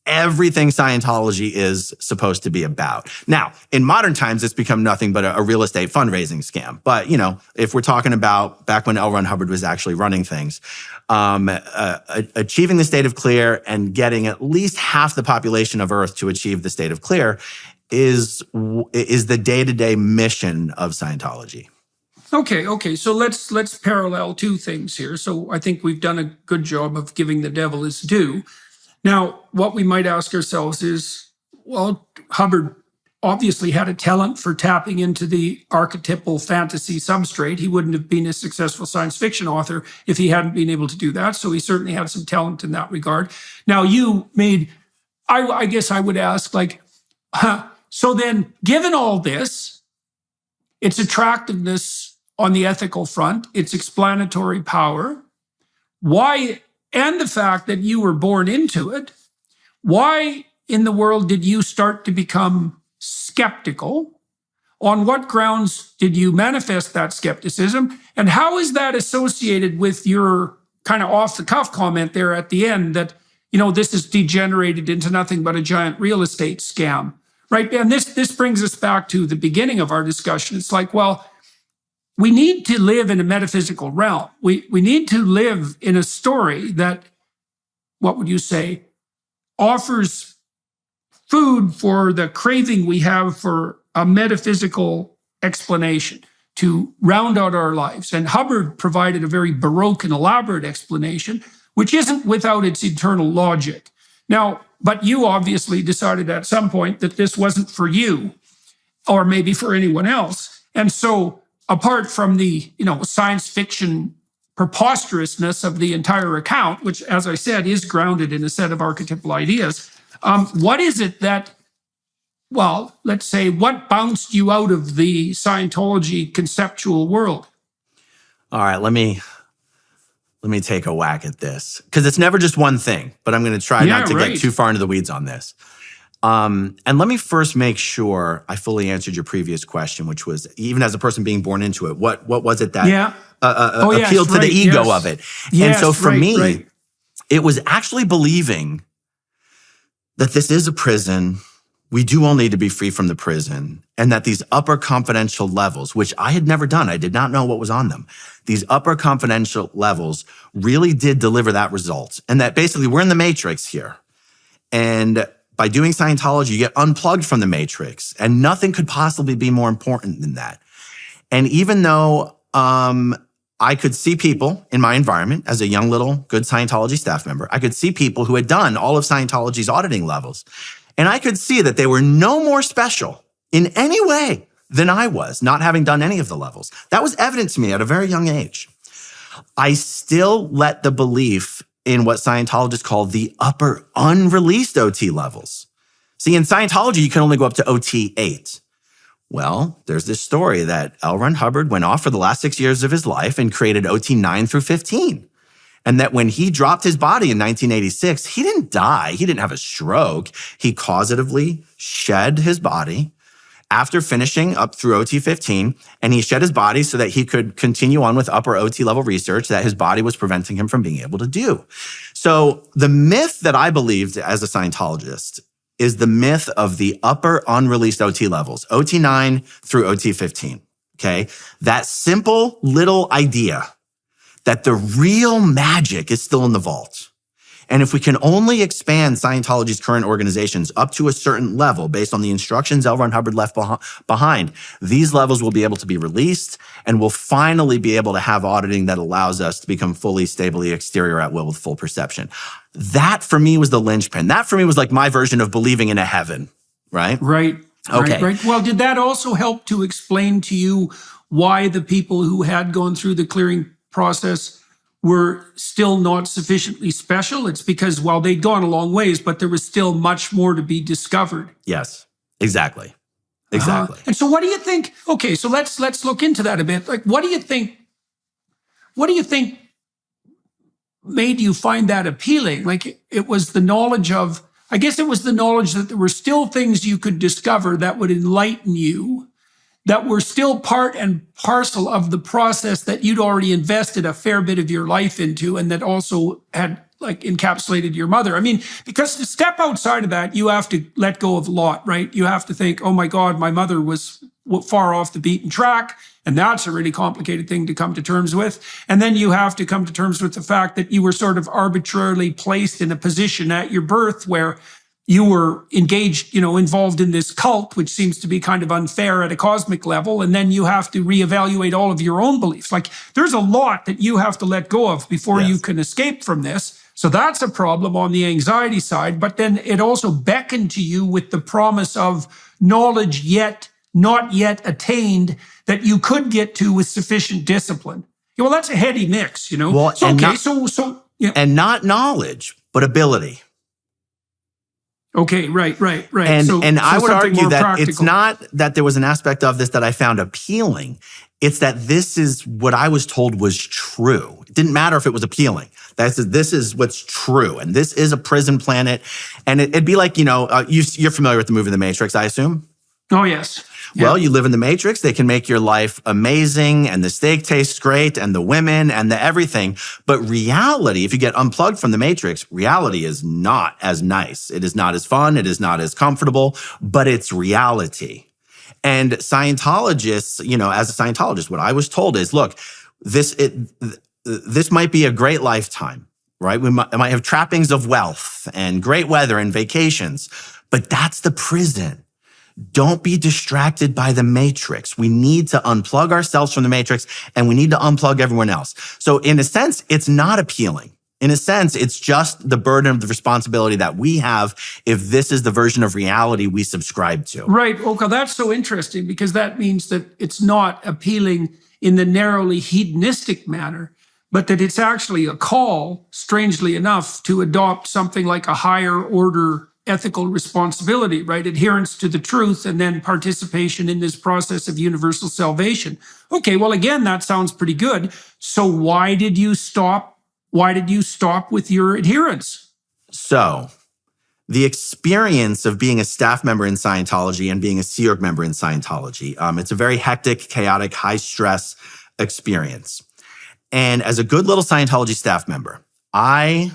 everything Scientology is supposed to be about. Now, in modern times, it's become nothing but a real estate fundraising scam. But, if we're talking about back when L. Ron Hubbard was actually running things, achieving the state of clear and getting at least half the population of Earth to achieve the state of clear is the day-to-day mission of Scientology. Okay. So let's parallel two things here. So I think we've done a good job of giving the devil his due. Now, what we might ask ourselves is, well, Hubbard obviously had a talent for tapping into the archetypal fantasy substrate. He wouldn't have been a successful science fiction author if he hadn't been able to do that. So he certainly had some talent in that regard. Now, I guess I would ask, so then, given all this, its attractiveness on the ethical front, its explanatory power, why, and the fact that you were born into it, why in the world did you start to become skeptical? On what grounds did you manifest that skepticism? And how is that associated with your kind of off-the-cuff comment there at the end that, this is degenerated into nothing but a giant real estate scam, right? And this brings us back to the beginning of our discussion. It's like, well, we need to live in a metaphysical realm. We need to live in a story that, what would you say, offers food for the craving we have for a metaphysical explanation to round out our lives. And Hubbard provided a very Baroque and elaborate explanation, which isn't without its internal logic. Now, but you obviously decided at some point that this wasn't for you, or maybe for anyone else. And so, apart from the, science fiction preposterousness of the entire account, which, as I said, is grounded in a set of archetypal ideas, what is it that, well, let's say, what bounced you out of the Scientology conceptual world? All right, let me take a whack at this, because it's never just one thing, but I'm going to try not to get too far into the weeds on this. And let me first make sure I fully answered your previous question, which was, even as a person being born into it, what was it that appealed to the ego of it? And so for me, it was actually believing that this is a prison, we do all need to be free from the prison, and that these upper confidential levels, which I had never done, I did not know what was on them. These upper confidential levels really did deliver that result. And that basically we're in the matrix here. And by doing Scientology, you get unplugged from the matrix, and nothing could possibly be more important than that. And even though I could see people in my environment as a young little good Scientology staff member, I could see people who had done all of Scientology's auditing levels. And I could see that they were no more special in any way than I was, not having done any of the levels. That was evident to me at a very young age. I still let the belief in what Scientologists call the upper unreleased OT levels. See, in Scientology, you can only go up to OT 8. Well, there's this story that L. Ron Hubbard went off for the last 6 years of his life and created OT 9 through 15. And that when he dropped his body in 1986, he didn't die. He didn't have a stroke. He causatively shed his body after finishing up through OT 15, and he shed his body so that he could continue on with upper OT level research that his body was preventing him from being able to do. So the myth that I believed as a Scientologist is the myth of the upper unreleased OT levels, OT 9 through OT 15, okay? That simple little idea that the real magic is still in the vault. And if we can only expand Scientology's current organizations up to a certain level based on the instructions L. Ron Hubbard left behind, these levels will be able to be released, and we'll finally be able to have auditing that allows us to become fully, stably exterior at will with full perception. That for me was the linchpin. That for me was like my version of believing in a heaven, right? Right. Okay. Right. Well, did that also help to explain to you why the people who had gone through the clearing process were still not sufficiently special? It's because, well, they'd gone a long ways, but there was still much more to be discovered. Yes, exactly. Exactly. And so what do you think? Okay, so let's look into that a bit. Like, what do you think made you find that appealing? Like, it was the knowledge of, I guess it was the knowledge that there were still things you could discover that would enlighten you, that were still part and parcel of the process that you'd already invested a fair bit of your life into, and that also had like encapsulated your mother. I mean, because to step outside of that, you have to let go of a lot, right? You have to think, oh my God, my mother was far off the beaten track. And that's a really complicated thing to come to terms with. And then you have to come to terms with the fact that you were sort of arbitrarily placed in a position at your birth where you were engaged, involved in this cult, which seems to be kind of unfair at a cosmic level. And then you have to reevaluate all of your own beliefs. Like, there's a lot that you have to let go of before you can escape from this. So that's a problem on the anxiety side. But then it also beckoned to you with the promise of knowledge not yet attained that you could get to with sufficient discipline. Well, that's a heady mix, Well, so, and okay, and not knowledge, but ability. Okay, right. And I would argue that practical. It's not that there was an aspect of this that I found appealing. It's that this is what I was told was true. It didn't matter if it was appealing. This is what's true. And this is a prison planet. And it'd be like, you're familiar with the movie The Matrix, I assume? Oh, yes. Well, you live in the Matrix. They can make your life amazing, and the steak tastes great, and the women, and the everything. But reality, if you get unplugged from the Matrix, reality is not as nice. It is not as fun. It is not as comfortable, but it's reality. And Scientologists, as a Scientologist, what I was told is, look, this might be a great lifetime, right? We might have trappings of wealth and great weather and vacations, but that's the prison. Don't be distracted by the Matrix. We need to unplug ourselves from the Matrix, and we need to unplug everyone else. So in a sense, it's not appealing. In a sense, it's just the burden of the responsibility that we have if this is the version of reality we subscribe to. Right. Okay, that's so interesting, because that means that it's not appealing in the narrowly hedonistic manner, but that it's actually a call, strangely enough, to adopt something like a higher order ethical responsibility, right? Adherence to the truth, and then participation in this process of universal salvation. Okay, well, again, that sounds pretty good. So why did you stop? Why did you stop with your adherence? So the experience of being a staff member in Scientology and being a Sea Org member in Scientology, it's a very hectic, chaotic, high-stress experience. And as a good little Scientology staff member, I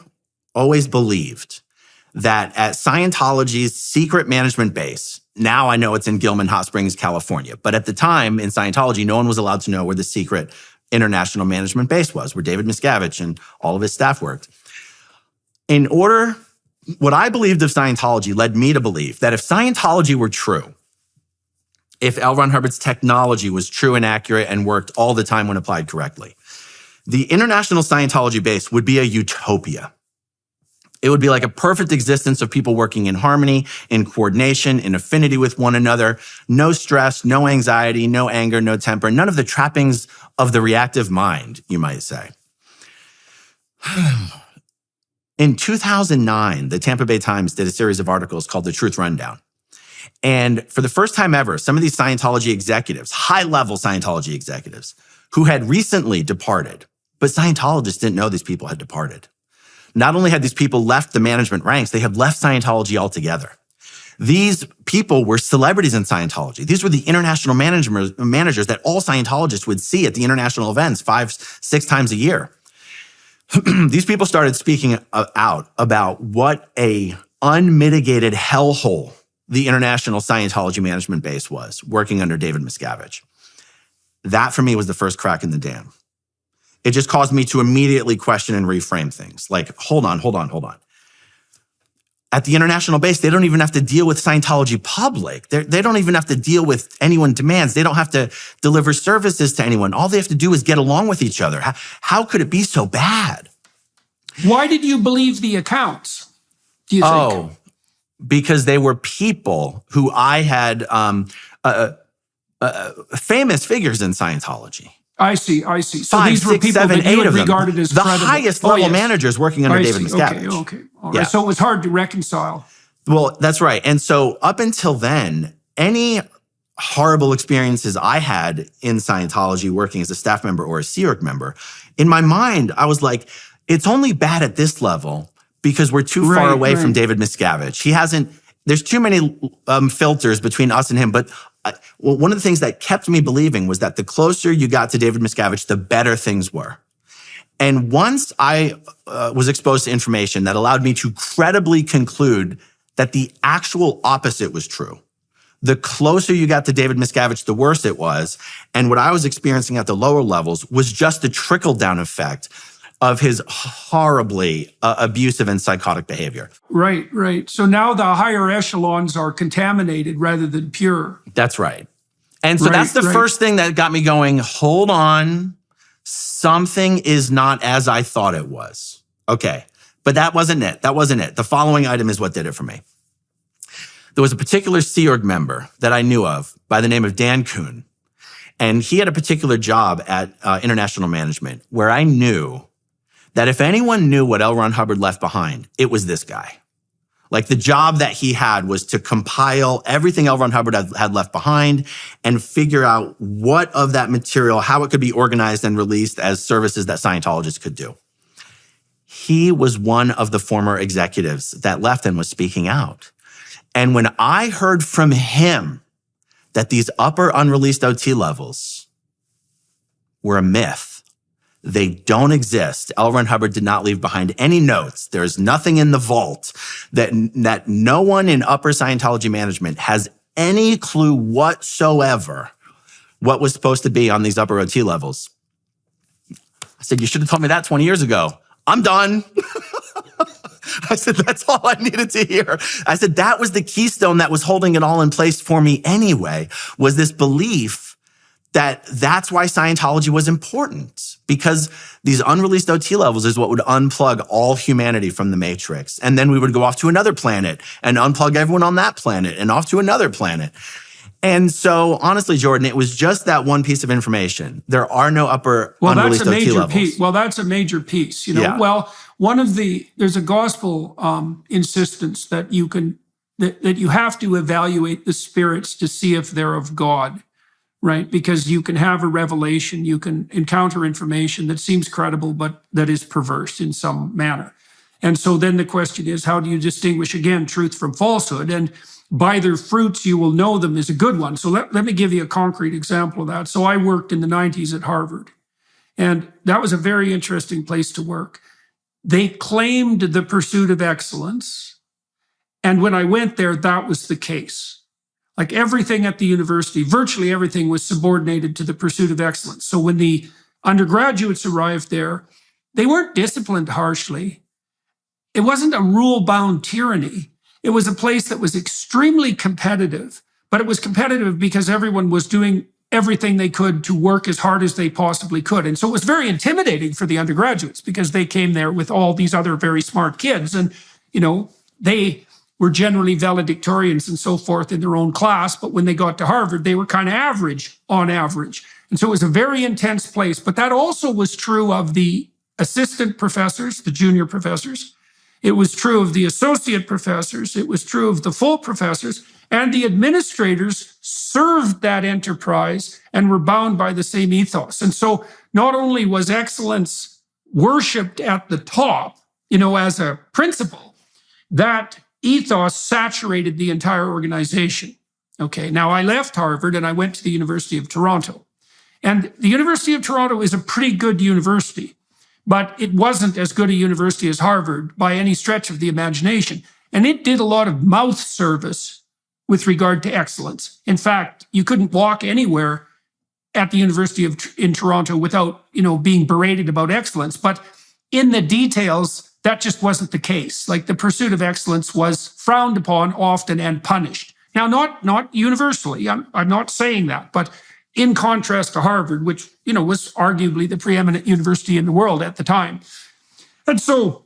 always believed that at Scientology's secret management base, now I know it's in Gilman Hot Springs, California, but at the time in Scientology, no one was allowed to know where the secret international management base was, where David Miscavige and all of his staff worked. What I believed of Scientology led me to believe that if Scientology were true, if L. Ron Hubbard's technology was true and accurate and worked all the time when applied correctly, the international Scientology base would be a utopia. It would be like a perfect existence of people working in harmony, in coordination, in affinity with one another, no stress, no anxiety, no anger, no temper, none of the trappings of the reactive mind, you might say. In 2009, the Tampa Bay Times did a series of articles called The Truth Rundown. And for the first time ever, some of these Scientology executives, high-level Scientology executives, who had recently departed, but Scientologists didn't know these people had departed. Not only had these people left the management ranks, they had left Scientology altogether. These people were celebrities in Scientology. These were the international managers that all Scientologists would see at the international events 5-6 times a year. These people started speaking out about what a unmitigated hellhole the international Scientology management base was, working under David Miscavige. That, for me, was the first crack in the dam. It just caused me to immediately question and reframe things. Like, hold on. At the international base, they don't even have to deal with Scientology public. They don't even have to deal with anyone demands. They don't have to deliver services to anyone. All they have to do is get along with each other. How could it be so bad? Why did you believe the accounts, do you think? Oh, because they were people who I had famous figures in Scientology. I see. So 5, these were 6, people 7, that you 8 had of them. regarded as the credible. highest level managers working under David Miscavige. Okay. All right. So it was hard to reconcile. Well, that's right. And so up until then, any horrible experiences I had in Scientology working as a staff member or a Sea Org member, in my mind, I was like, it's only bad at this level because we're too far away from David Miscavige. There's too many filters between us and him. But one of the things that kept me believing was that the closer you got to David Miscavige, the better things were. And once I was exposed to information that allowed me to credibly conclude that the actual opposite was true, the closer you got to David Miscavige, the worse it was. And what I was experiencing at the lower levels was just the trickle-down effect of his horribly abusive and psychotic behavior. Right. So now the higher echelons are contaminated rather than pure. That's right. And so that's the first thing that got me going, hold on, something is not as I thought it was. Okay, but that wasn't it. The following item is what did it for me. There was a particular Sea Org member that I knew of by the name of Dan Kuhn, and he had a particular job at International Management where I knew that if anyone knew what L. Ron Hubbard left behind, it was this guy. Like the job that he had was to compile everything L. Ron Hubbard had left behind and figure out what of that material, how it could be organized and released as services that Scientologists could do. He was one of the former executives that left and was speaking out. And when I heard from him that these upper unreleased OT levels were a myth, they don't exist. L. Ron Hubbard did not leave behind any notes. There's nothing in the vault that no one in upper Scientology management has any clue whatsoever what was supposed to be on these upper OT levels. I said, you should have told me that 20 years ago. I'm done. I said, that's all I needed to hear. I said, that was the keystone that was holding it all in place for me anyway, was this belief that's why Scientology was important, because these unreleased OT levels is what would unplug all humanity from the matrix. And then we would go off to another planet and unplug everyone on that planet and off to another planet. And so honestly, Jordan, it was just that one piece of information. There are no upper unreleased OT levels. Well, that's a major piece. Well, there's a gospel insistence that that you have to evaluate the spirits to see if they're of God. Right? Because you can have a revelation, you can encounter information that seems credible, but that is perverse in some manner. And so then the question is, how do you distinguish, again, truth from falsehood? And by their fruits, you will know them is a good one. So let me give you a concrete example of that. So I worked in the 90s at Harvard, and that was a very interesting place to work. They claimed the pursuit of excellence, And when I went there, that was the case. Like everything at the university, virtually everything was subordinated to the pursuit of excellence. So when the undergraduates arrived there, they weren't disciplined harshly. It wasn't a rule-bound tyranny. It was a place that was extremely competitive, but it was competitive because everyone was doing everything they could to work as hard as they possibly could. And so it was very intimidating for the undergraduates because they came there with all these other very smart kids. And, they were generally valedictorians and so forth in their own class. But when they got to Harvard, they were kind of average on average. And so it was a very intense place. But that also was true of the assistant professors, the junior professors. It was true of the associate professors. It was true of the full professors. And the administrators served that enterprise and were bound by the same ethos. And so not only was excellence worshipped at the top, as a principle, that ethos saturated the entire organization. Okay, now I left Harvard and I went to the University of Toronto. And the University of Toronto is a pretty good university, but it wasn't as good a university as Harvard by any stretch of the imagination. And it did a lot of mouth service with regard to excellence. In fact, you couldn't walk anywhere at the University in Toronto without, being berated about excellence. But in the details, that just wasn't the case. Like the pursuit of excellence was frowned upon often and punished. Now, not universally, I'm not saying that, but in contrast to Harvard, which, was arguably the preeminent university in the world at the time. And so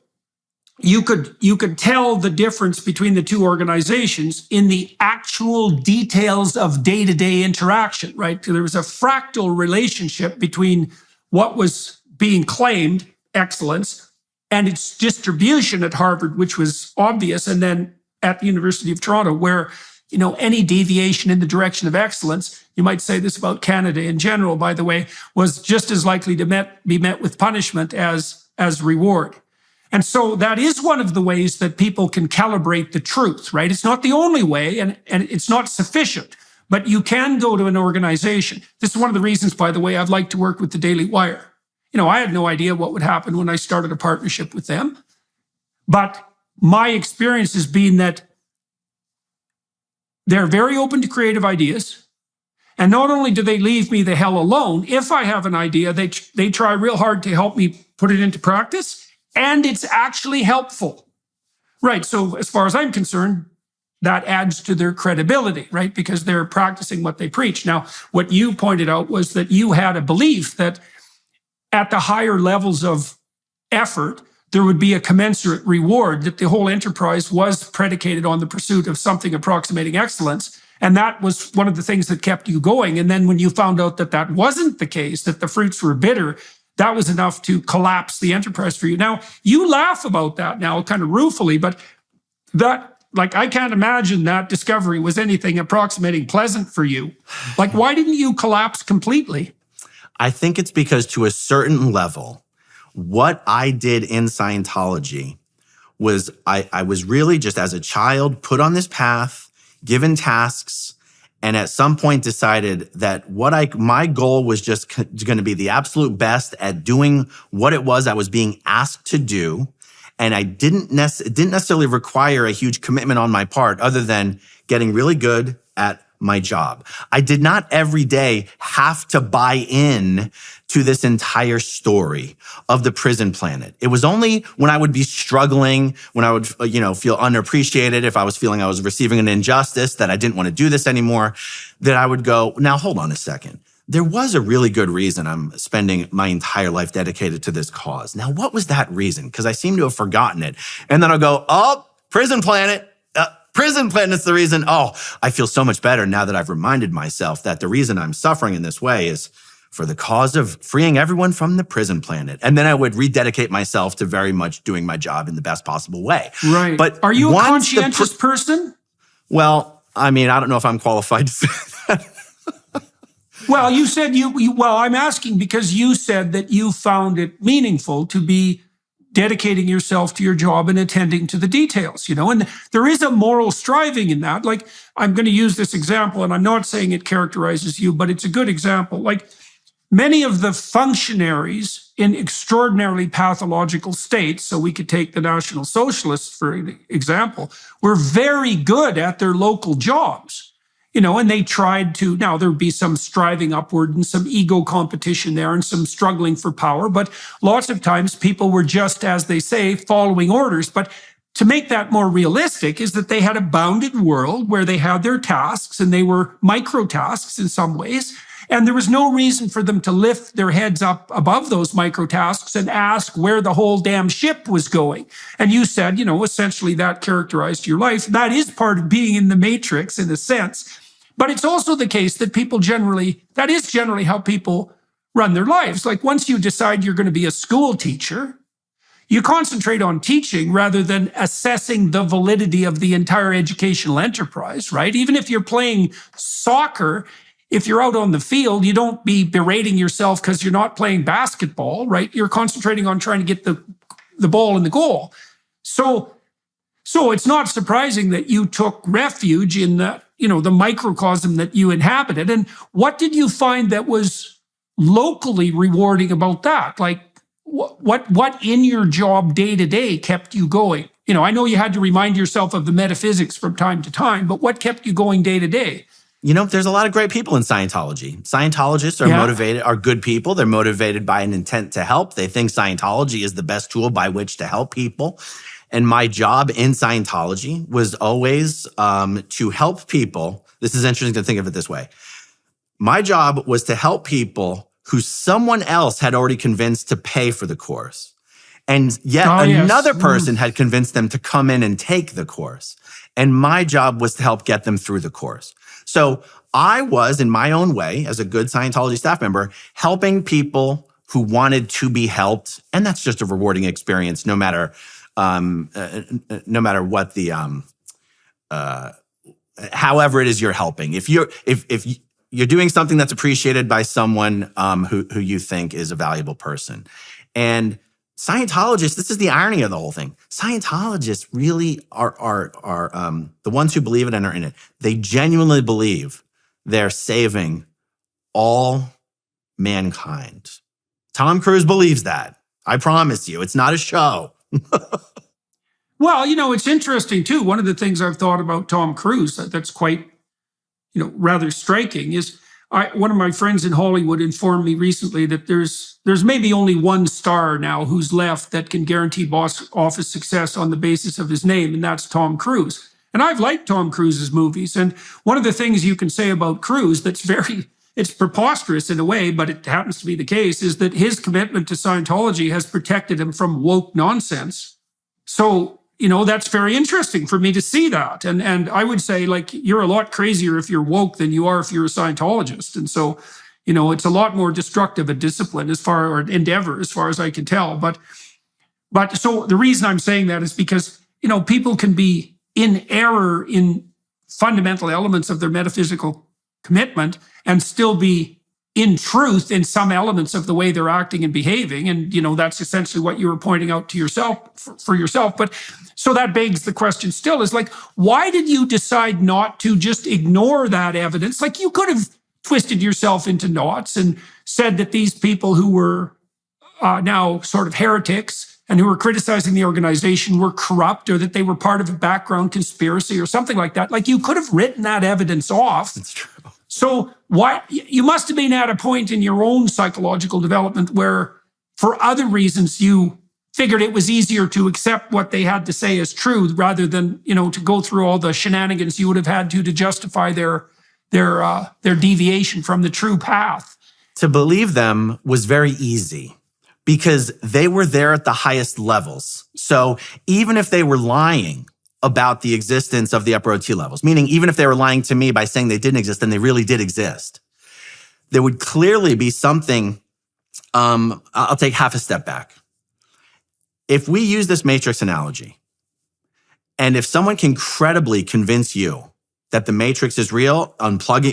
you could tell the difference between the two organizations in the actual details of day-to-day interaction, right? There was a fractal relationship between what was being claimed, excellence, and its distribution at Harvard, which was obvious, and then at the University of Toronto, where, any deviation in the direction of excellence, you might say this about Canada in general, by the way, was just as likely to be met with punishment as reward. And so that is one of the ways that people can calibrate the truth, right? It's not the only way, and it's not sufficient, but you can go to an organization. This is one of the reasons, by the way, I'd like to work with the Daily Wire. I had no idea what would happen when I started a partnership with them. But my experience has been that they're very open to creative ideas. And not only do they leave me the hell alone, if I have an idea, they try real hard to help me put it into practice. And it's actually helpful. Right. So as far as I'm concerned, that adds to their credibility, right? Because they're practicing what they preach. Now, what you pointed out was that you had a belief that at the higher levels of effort, there would be a commensurate reward, that the whole enterprise was predicated on the pursuit of something approximating excellence. And that was one of the things that kept you going. And then when you found out that that wasn't the case, that the fruits were bitter, that was enough to collapse the enterprise for you. Now, you laugh about that now kind of ruefully, but I can't imagine that discovery was anything approximating pleasant for you. Like, why didn't you collapse completely? I think it's because to a certain level, what I did in Scientology was I was really just as a child put on this path, given tasks, and at some point decided that my goal was just going to be the absolute best at doing what it was I was being asked to do. And it didn't necessarily require a huge commitment on my part other than getting really good at my job. I did not every day have to buy in to this entire story of the prison planet. It was only when I would be struggling, when I would, feel unappreciated, if I was feeling I was receiving an injustice, that I didn't want to do this anymore, that I would go, now hold on a second. There was a really good reason I'm spending my entire life dedicated to this cause. Now, what was that reason? Because I seem to have forgotten it. And then I'll go, prison planet. Prison planet's the reason. Oh, I feel so much better now that I've reminded myself that the reason I'm suffering in this way is for the cause of freeing everyone from the prison planet. And then I would rededicate myself to very much doing my job in the best possible way. Right. But are you a conscientious person? Well, I don't know if I'm qualified to say that. Well, you said well, I'm asking because you said that you found it meaningful to be dedicating yourself to your job and attending to the details, and there is a moral striving in that. Like, I'm going to use this example, and I'm not saying it characterizes you, but it's a good example. Like, many of the functionaries in extraordinarily pathological states, so we could take the National Socialists, for example, were very good at their local jobs. And they tried to, now there'd be some striving upward and some ego competition there and some struggling for power, but lots of times people were just, as they say, following orders. But to make that more realistic is that they had a bounded world where they had their tasks, and they were micro tasks in some ways. And there was no reason for them to lift their heads up above those micro tasks and ask where the whole damn ship was going. And you said, essentially that characterized your life. That is part of being in the matrix in a sense. But it's also the case that that is generally how people run their lives. Like once you decide you're going to be a school teacher, you concentrate on teaching rather than assessing the validity of the entire educational enterprise, right? Even if you're playing soccer, if you're out on the field, you don't be berating yourself because you're not playing basketball, right? You're concentrating on trying to get the ball in the goal. So it's not surprising that you took refuge in the microcosm that you inhabited. And what did you find that was locally rewarding about that? Like what in your job day to day kept you going? I know you had to remind yourself of the metaphysics from time to time, but what kept you going day to day? There's a lot of great people in Scientology. Scientologists are motivated, are good people. They're motivated by an intent to help. They think Scientology is the best tool by which to help people. And my job in Scientology was always to help people. This is interesting to think of it this way. My job was to help people who someone else had already convinced to pay for the course. And yet another person had convinced them to come in and take the course. And my job was to help get them through the course. So I was, in my own way, as a good Scientology staff member, helping people who wanted to be helped. And that's just a rewarding experience, no matter what the, however it is you're helping. If you're doing something that's appreciated by someone who you think is a valuable person. And Scientologists, this is the irony of the whole thing. Scientologists really are the ones who believe it and are in it. They genuinely believe they're saving all mankind. Tom Cruise believes that. I promise you, it's not a show. Well, it's interesting too. One of the things I've thought about Tom Cruise that's quite, rather striking is one of my friends in Hollywood informed me recently that there's maybe only one star now who's left that can guarantee box office success on the basis of his name, and that's Tom Cruise. And I've liked Tom Cruise's movies. And one of the things you can say about Cruise that's it's preposterous in a way, but it happens to be the case, is that his commitment to Scientology has protected him from woke nonsense. So, that's very interesting for me to see that. And I would say, like, you're a lot crazier if you're woke than you are if you're a Scientologist. And so, it's a lot more destructive a discipline or endeavor, as far as I can tell. But so the reason I'm saying that is because, people can be in error in fundamental elements of their metaphysical commitment and still be in truth in some elements of the way they're acting and behaving. And, that's essentially what you were pointing out to yourself, for yourself. But so that begs the question still is like, why did you decide not to just ignore that evidence? Like, you could have twisted yourself into knots and said that these people who were now sort of heretics and who were criticizing the organization were corrupt, or that they were part of a background conspiracy or something like that. Like, you could have written that evidence off. That's true. So why you must have been at a point in your own psychological development where, for other reasons, you figured it was easier to accept what they had to say as true rather than, to go through all the shenanigans you would have had to justify their deviation from the true path. To believe them was very easy because they were there at the highest levels. So even if they were lying about the existence of the upper OT levels, meaning even if they were lying to me by saying they didn't exist and they really did exist, there would clearly be something. I'll take half a step back. If we use this matrix analogy, and if someone can credibly convince you that the matrix is real,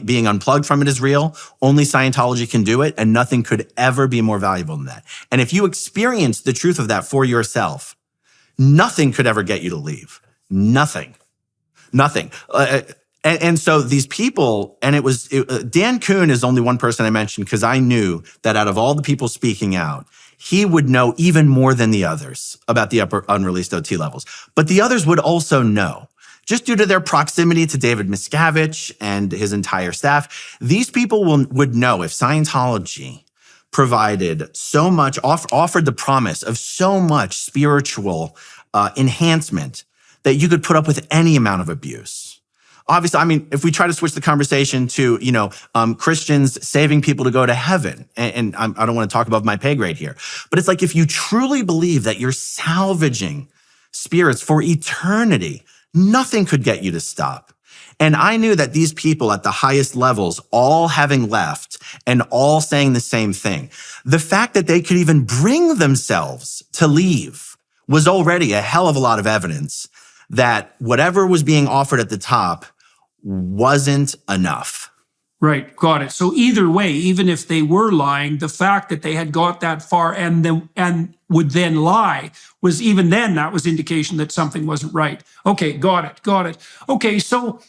being unplugged from it is real, only Scientology can do it, and nothing could ever be more valuable than that. And if you experience the truth of that for yourself, nothing could ever get you to leave. Nothing. And so these people, and Dan Kuhn is only one person I mentioned because I knew that out of all the people speaking out, he would know even more than the others about the upper unreleased OT levels. But the others would also know. Just due to their proximity to David Miscavige and his entire staff, these people would know if Scientology provided so much, offered the promise of so much spiritual enhancement that you could put up with any amount of abuse. Obviously, I mean, if we try to switch the conversation to, Christians saving people to go to heaven, and I don't want to talk above my pay grade here, but it's like if you truly believe that you're salvaging spirits for eternity, nothing could get you to stop. And I knew that these people at the highest levels, all having left and all saying the same thing, the fact that they could even bring themselves to leave was already a hell of a lot of evidence that whatever was being offered at the top wasn't enough. Right, got it. So either way, even if they were lying, the fact that they had got that far and would then lie was even then, that was indication that something wasn't right. Okay, got it. Okay, so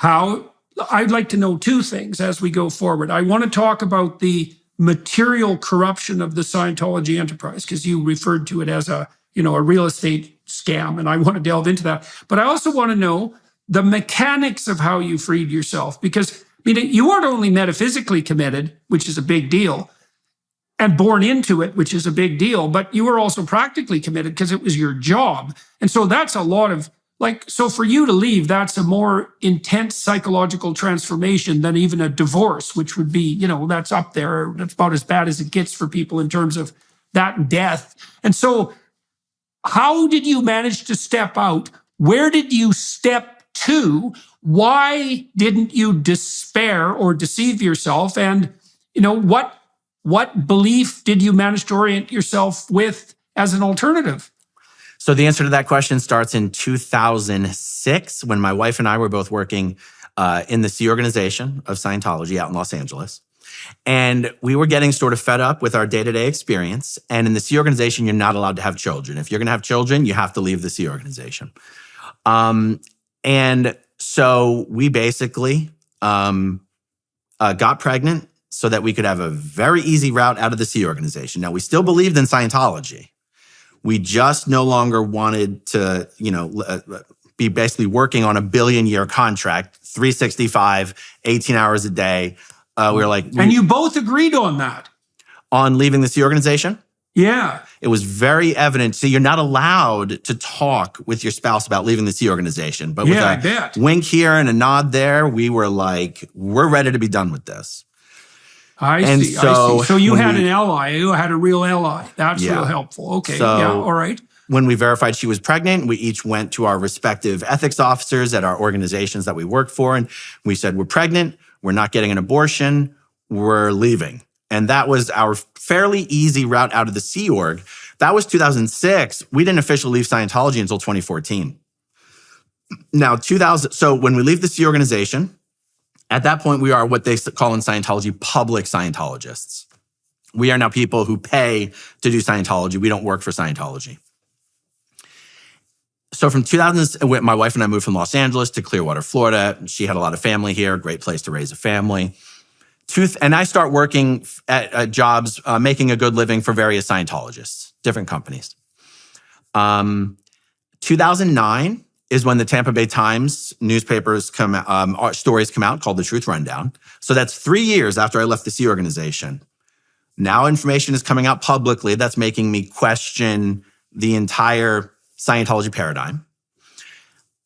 I'd like to know two things as we go forward. I want to talk about the material corruption of the Scientology enterprise, because you referred to it as a real estate scam, and I want to delve into that. But I also want to know the mechanics of how you freed yourself, because you weren't only metaphysically committed, which is a big deal, and born into it, which is a big deal, but you were also practically committed because it was your job. And so that's a lot of, so for you to leave, that's a more intense psychological transformation than even a divorce, which would be, that's up there. That's about as bad as it gets for people in terms of that and death. And so how did you manage to step out? Where did you step to? Why didn't you despair or deceive yourself? And, what belief did you manage to orient yourself with as an alternative? So the answer to that question starts in 2006 when my wife and I were both working in the C organization of Scientology out in Los Angeles. And we were getting sort of fed up with our day-to-day experience. And in the C organization, you're not allowed to have children. If you're going to have children, you have to leave the C organization. And so we basically got pregnant so that we could have a very easy route out of the C organization. Now, we still believed in Scientology. We just no longer wanted to, be basically working on a billion-year contract, 365, 18 hours a day. We were like... And you both agreed on that? On leaving the C organization? Yeah. It was very evident. So you're not allowed to talk with your spouse about leaving the C organization. But with a wink here and a nod there, we were like, we're ready to be done with this. I see. So you had an ally. You had a real ally. That's real helpful. Okay. So, all right. When we verified she was pregnant, we each went to our respective ethics officers at our organizations that we worked for. And we said, we're pregnant. We're not getting an abortion. We're leaving. And that was our fairly easy route out of the Sea Org. That was 2006. We didn't officially leave Scientology until 2014. Now, so when we leave the Sea organization, at that point, we are what they call in Scientology public Scientologists. We are now people who pay to do Scientology. We don't work for Scientology. So from 2000, my wife and I moved from Los Angeles to Clearwater, Florida. She had a lot of family here, great place to raise a family. And I start working at jobs, making a good living for various Scientologists, different companies. 2009 is when the Tampa Bay Times newspapers stories come out called The Truth Rundown. So that's 3 years after I left the Sea organization. Now information is coming out publicly that's making me question the entire Scientology paradigm.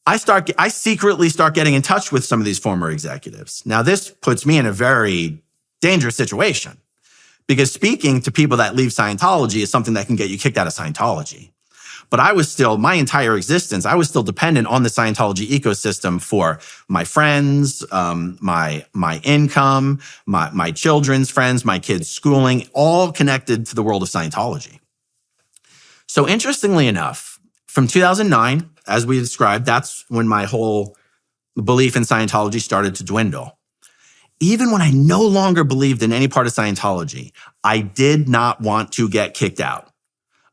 I secretly start getting in touch with some of these former executives. Now, this puts me in a very dangerous situation because speaking to people that leave Scientology is something that can get you kicked out of Scientology. But my entire existence, I was still dependent on the Scientology ecosystem for my friends, my income, my children's friends, my kids' schooling, all connected to the world of Scientology. So interestingly enough, from 2009, as we described, that's when my whole belief in Scientology started to dwindle. Even when I no longer believed in any part of Scientology, I did not want to get kicked out.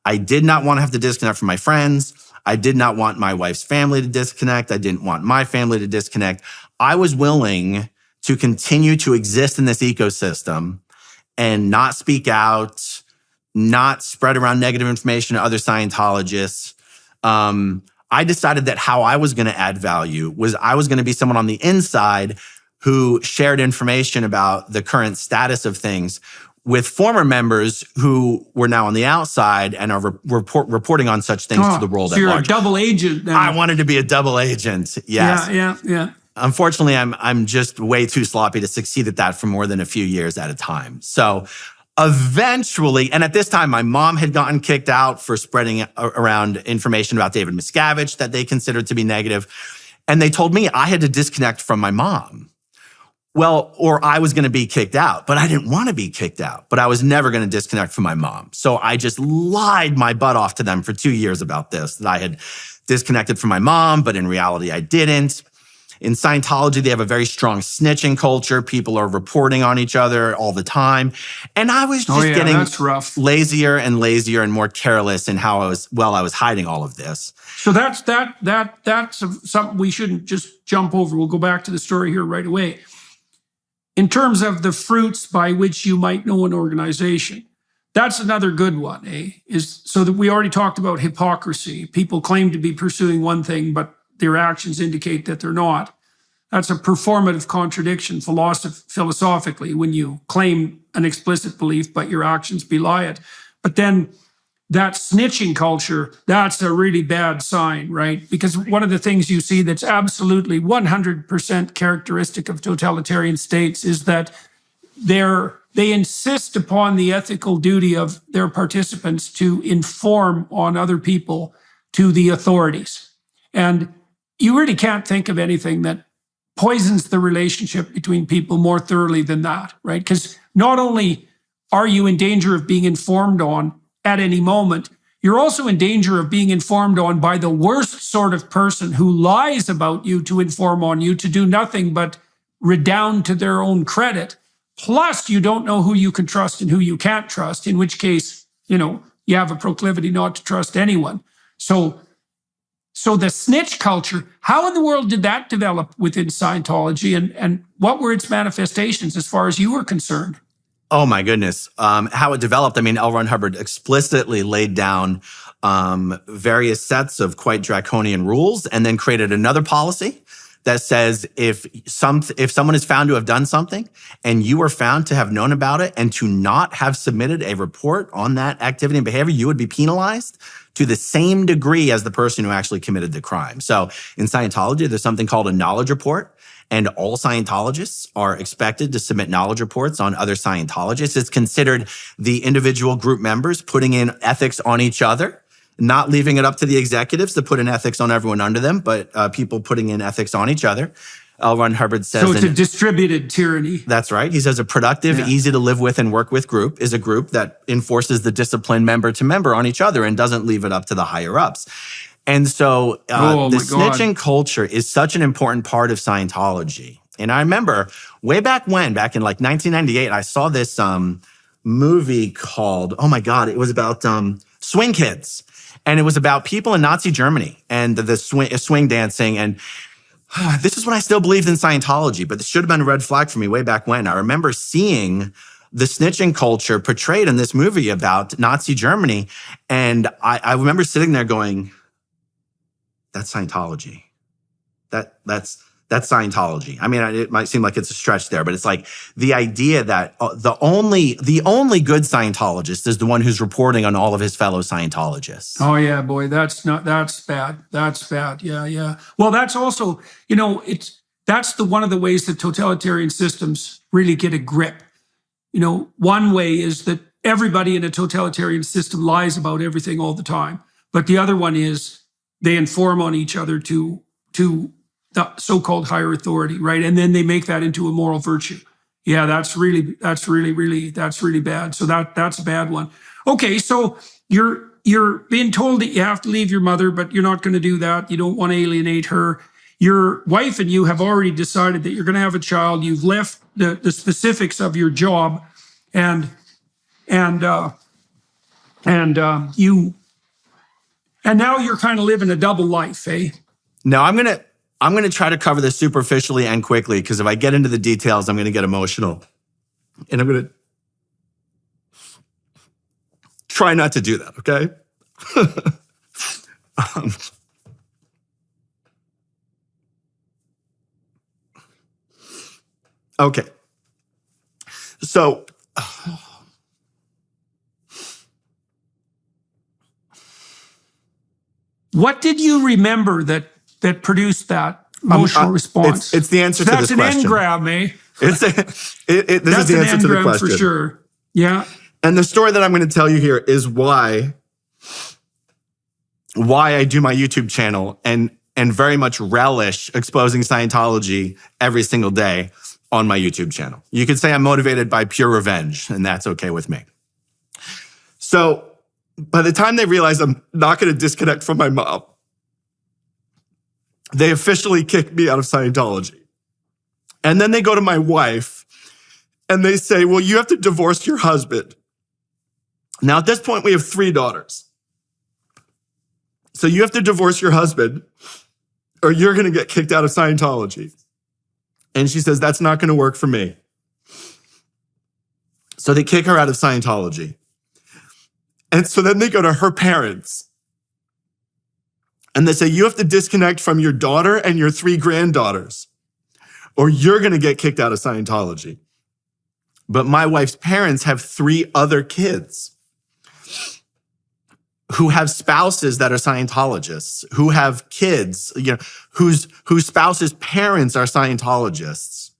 I did not want to have to disconnect from my friends. I did not want my wife's family to disconnect. I didn't want my family to disconnect. I was willing to continue to exist in this ecosystem and not speak out, not spread around negative information to other Scientologists. I decided that how I was going to add value was I was going to be someone on the inside who shared information about the current status of things with former members who were now on the outside and are reporting on such things to the world so at you're large. a double agent now. I wanted to be a double agent. Yes. Yeah. Unfortunately, I'm just way too sloppy to succeed at that for more than a few years at a time. So eventually, and at this time, my mom had gotten kicked out for spreading around information about David Miscavige that they considered to be negative. And they told me I had to disconnect from my mom. Well, or I was going to be kicked out, but I didn't want to be kicked out, but I was never going to disconnect from my mom. So I just lied my butt off to them for 2 years about this, that I had disconnected from my mom, but in reality, I didn't. In Scientology, they have a very strong snitching culture. People are reporting on each other all the time. And I was just getting that's rough. lazier and lazier and more careless in how I was hiding all of this. So that's something we shouldn't just jump over. We'll go back to the story here right away. In terms of the fruits by which you might know an organization, that's another good one, is so that we already talked about hypocrisy. People claim to be pursuing one thing, but their actions indicate that they're not. That's a performative contradiction philosophically when you claim an explicit belief, but your actions belie it. But then that snitching culture, that's a really bad sign, right? Because one of the things you see that's absolutely 100% characteristic of totalitarian states is that they insist upon the ethical duty of their participants to inform on other people to the authorities. And you really can't think of anything that poisons the relationship between people more thoroughly than that, right? Because not only are you in danger of being informed on at any moment, you're also in danger of being informed on by the worst sort of person who lies about you to inform on you, to do nothing but redound to their own credit. Plus, you don't know who you can trust and who you can't trust, in which case, you have a proclivity not to trust anyone. So the snitch culture, how in the world did that develop within Scientology, and what were its manifestations as far as you were concerned? Oh my goodness. How it developed. I mean, L. Ron Hubbard explicitly laid down various sets of quite draconian rules and then created another policy that says if someone is found to have done something and you are found to have known about it and to not have submitted a report on that activity and behavior, you would be penalized to the same degree as the person who actually committed the crime. So in Scientology, there's something called a knowledge report. And all Scientologists are expected to submit knowledge reports on other Scientologists. It's considered the individual group members putting in ethics on each other, not leaving it up to the executives to put in ethics on everyone under them, but people putting in ethics on each other. L. Ron Hubbard says— So it's a distributed tyranny. That's right. He says a productive, easy to live with and work with group is a group that enforces the discipline member to member on each other and doesn't leave it up to the higher ups. And so the snitching culture is such an important part of Scientology. And I remember way back in like 1998, I saw this movie called, oh my God, it was about Swing Kids. And it was about people in Nazi Germany and the swing dancing. And this is when I still believed in Scientology, but this should have been a red flag for me way back when. I remember seeing the snitching culture portrayed in this movie about Nazi Germany. And I remember sitting there going, that's Scientology. That's Scientology. I mean, it might seem like it's a stretch there, but it's like the idea that the only good Scientologist is the one who's reporting on all of his fellow Scientologists. Oh yeah, boy, that's bad. That's bad. Yeah. Well, that's also, that's one of the ways that totalitarian systems really get a grip. One way is that everybody in a totalitarian system lies about everything all the time, but the other one is they inform on each other to the so-called higher authority, right? And then they make that into a moral virtue. Yeah, that's really bad. So that's a bad one. Okay, so you're being told that you have to leave your mother, but you're not going to do that. You don't want to alienate her. Your wife and you have already decided that you're going to have a child. You've left the specifics of your job, and And now you're kind of living a double life, eh? No, I'm gonna try to cover this superficially and quickly, because if I get into the details, I'm gonna get emotional. And I'm gonna try not to do that, okay? Okay. So what did you remember that produced that emotional response? It's the answer to this question. That's an engram, eh? This is the answer to the question. For sure. Yeah. And the story that I'm going to tell you here is why I do my YouTube channel and very much relish exposing Scientology every single day on my YouTube channel. You could say I'm motivated by pure revenge, and that's okay with me. So by the time they realize I'm not going to disconnect from my mom, they officially kicked me out of Scientology. And then they go to my wife and they say, well, you have to divorce your husband. Now, at this point, we have 3 daughters. So you have to divorce your husband or you're going to get kicked out of Scientology. And she says, that's not going to work for me. So they kick her out of Scientology. And so then they go to her parents and they say, you have to disconnect from your daughter and your 3 granddaughters, or you're going to get kicked out of Scientology. But my wife's parents have 3 other kids who have spouses that are Scientologists, who have kids, whose spouses' parents are Scientologists.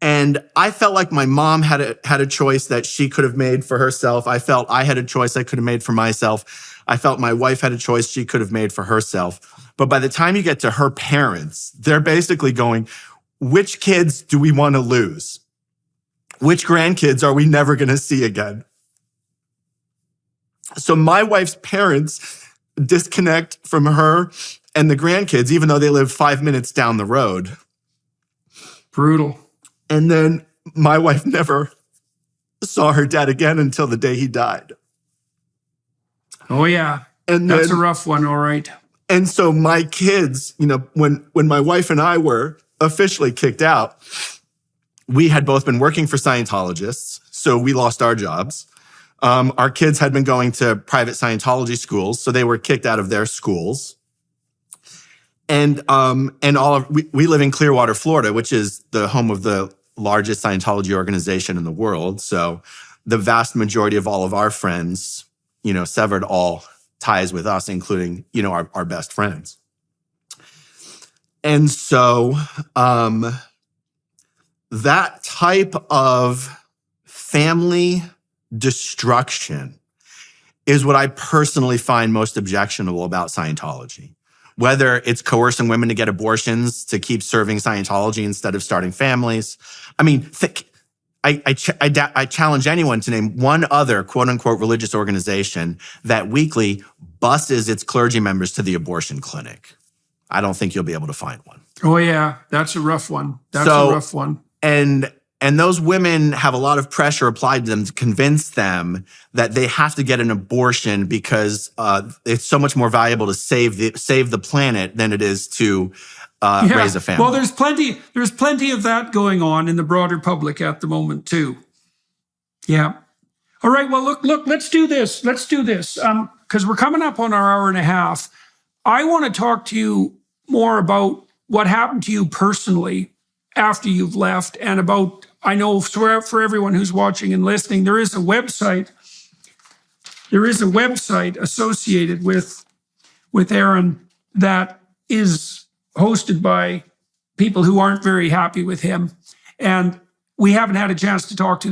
And I felt like my mom had a choice that she could have made for herself. I felt I had a choice I could have made for myself. I felt my wife had a choice she could have made for herself. But by the time you get to her parents, they're basically going, which kids do we want to lose? Which grandkids are we never going to see again? So my wife's parents disconnect from her and the grandkids, even though they live 5 minutes down the road. Brutal. And then my wife never saw her dad again until the day he died. Oh, yeah. And that's a rough one, all right. And so my kids, when my wife and I were officially kicked out, we had both been working for Scientologists, so we lost our jobs. Our kids had been going to private Scientology schools, so they were kicked out of their schools. And we live in Clearwater, Florida, which is the home of the largest Scientology organization in the world. So the vast majority of all of our friends, severed all ties with us, including, our best friends. And so that type of family destruction is what I personally find most objectionable about Scientology. Whether it's coercing women to get abortions to keep serving Scientology instead of starting families. I mean, I challenge anyone to name one other quote unquote religious organization that weekly buses its clergy members to the abortion clinic. I don't think you'll be able to find one. Oh yeah, that's a rough one. That's a rough one. And those women have a lot of pressure applied to them to convince them that they have to get an abortion because it's so much more valuable to save the planet than it is to raise a family. Well, there's plenty of that going on in the broader public at the moment too. Yeah. All right. Well, look. Let's do this. Because we're coming up on our hour and a half. I want to talk to you more about what happened to you personally after you've left, and about, I know for everyone who's watching and listening, there is a website associated with Aaron that is hosted by people who aren't very happy with him. And we haven't had a chance to talk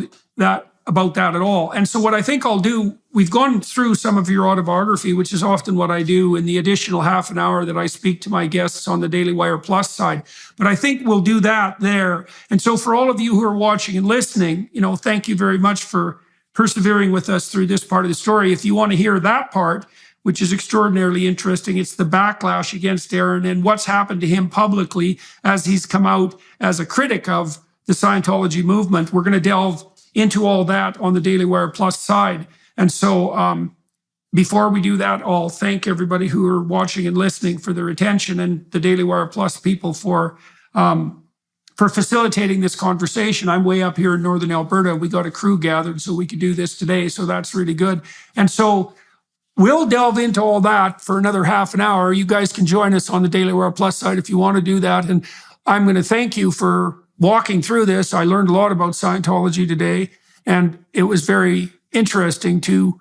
about that at all. And so what I think I'll do, we've gone through some of your autobiography, which is often what I do in the additional half an hour that I speak to my guests on the Daily Wire Plus side. But I think we'll do that there. And so for all of you who are watching and listening, thank you very much for persevering with us through this part of the story. If you want to hear that part, which is extraordinarily interesting, it's the backlash against Aaron and what's happened to him publicly as he's come out as a critic of the Scientology movement. We're going to delve into all that on the Daily Wire Plus side. And so before we do that, I'll thank everybody who are watching and listening for their attention, and the Daily Wire Plus people for facilitating this conversation. I'm way up here in Northern Alberta. We got a crew gathered so we could do this today. So that's really good. And so we'll delve into all that for another half an hour. You guys can join us on the Daily Wire Plus side if you want to do that. And I'm going to thank you for walking through this. I learned a lot about Scientology today, and it was very interesting to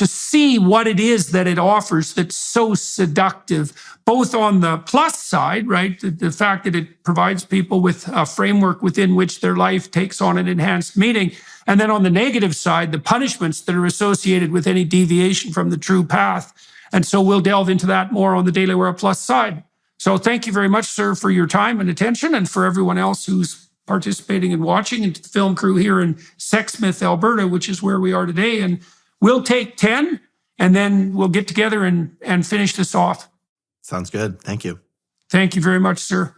see what it is that it offers that's so seductive, both on the plus side, right? The fact that it provides people with a framework within which their life takes on an enhanced meaning. And then on the negative side, the punishments that are associated with any deviation from the true path. And so we'll delve into that more on the Daily Wire Plus side. So thank you very much, sir, for your time and attention, and for everyone else who's participating and watching, and to the film crew here in Sexsmith, Alberta, which is where we are today. And we'll take 10, and then we'll get together and finish this off. Sounds good. Thank you. Thank you very much, sir.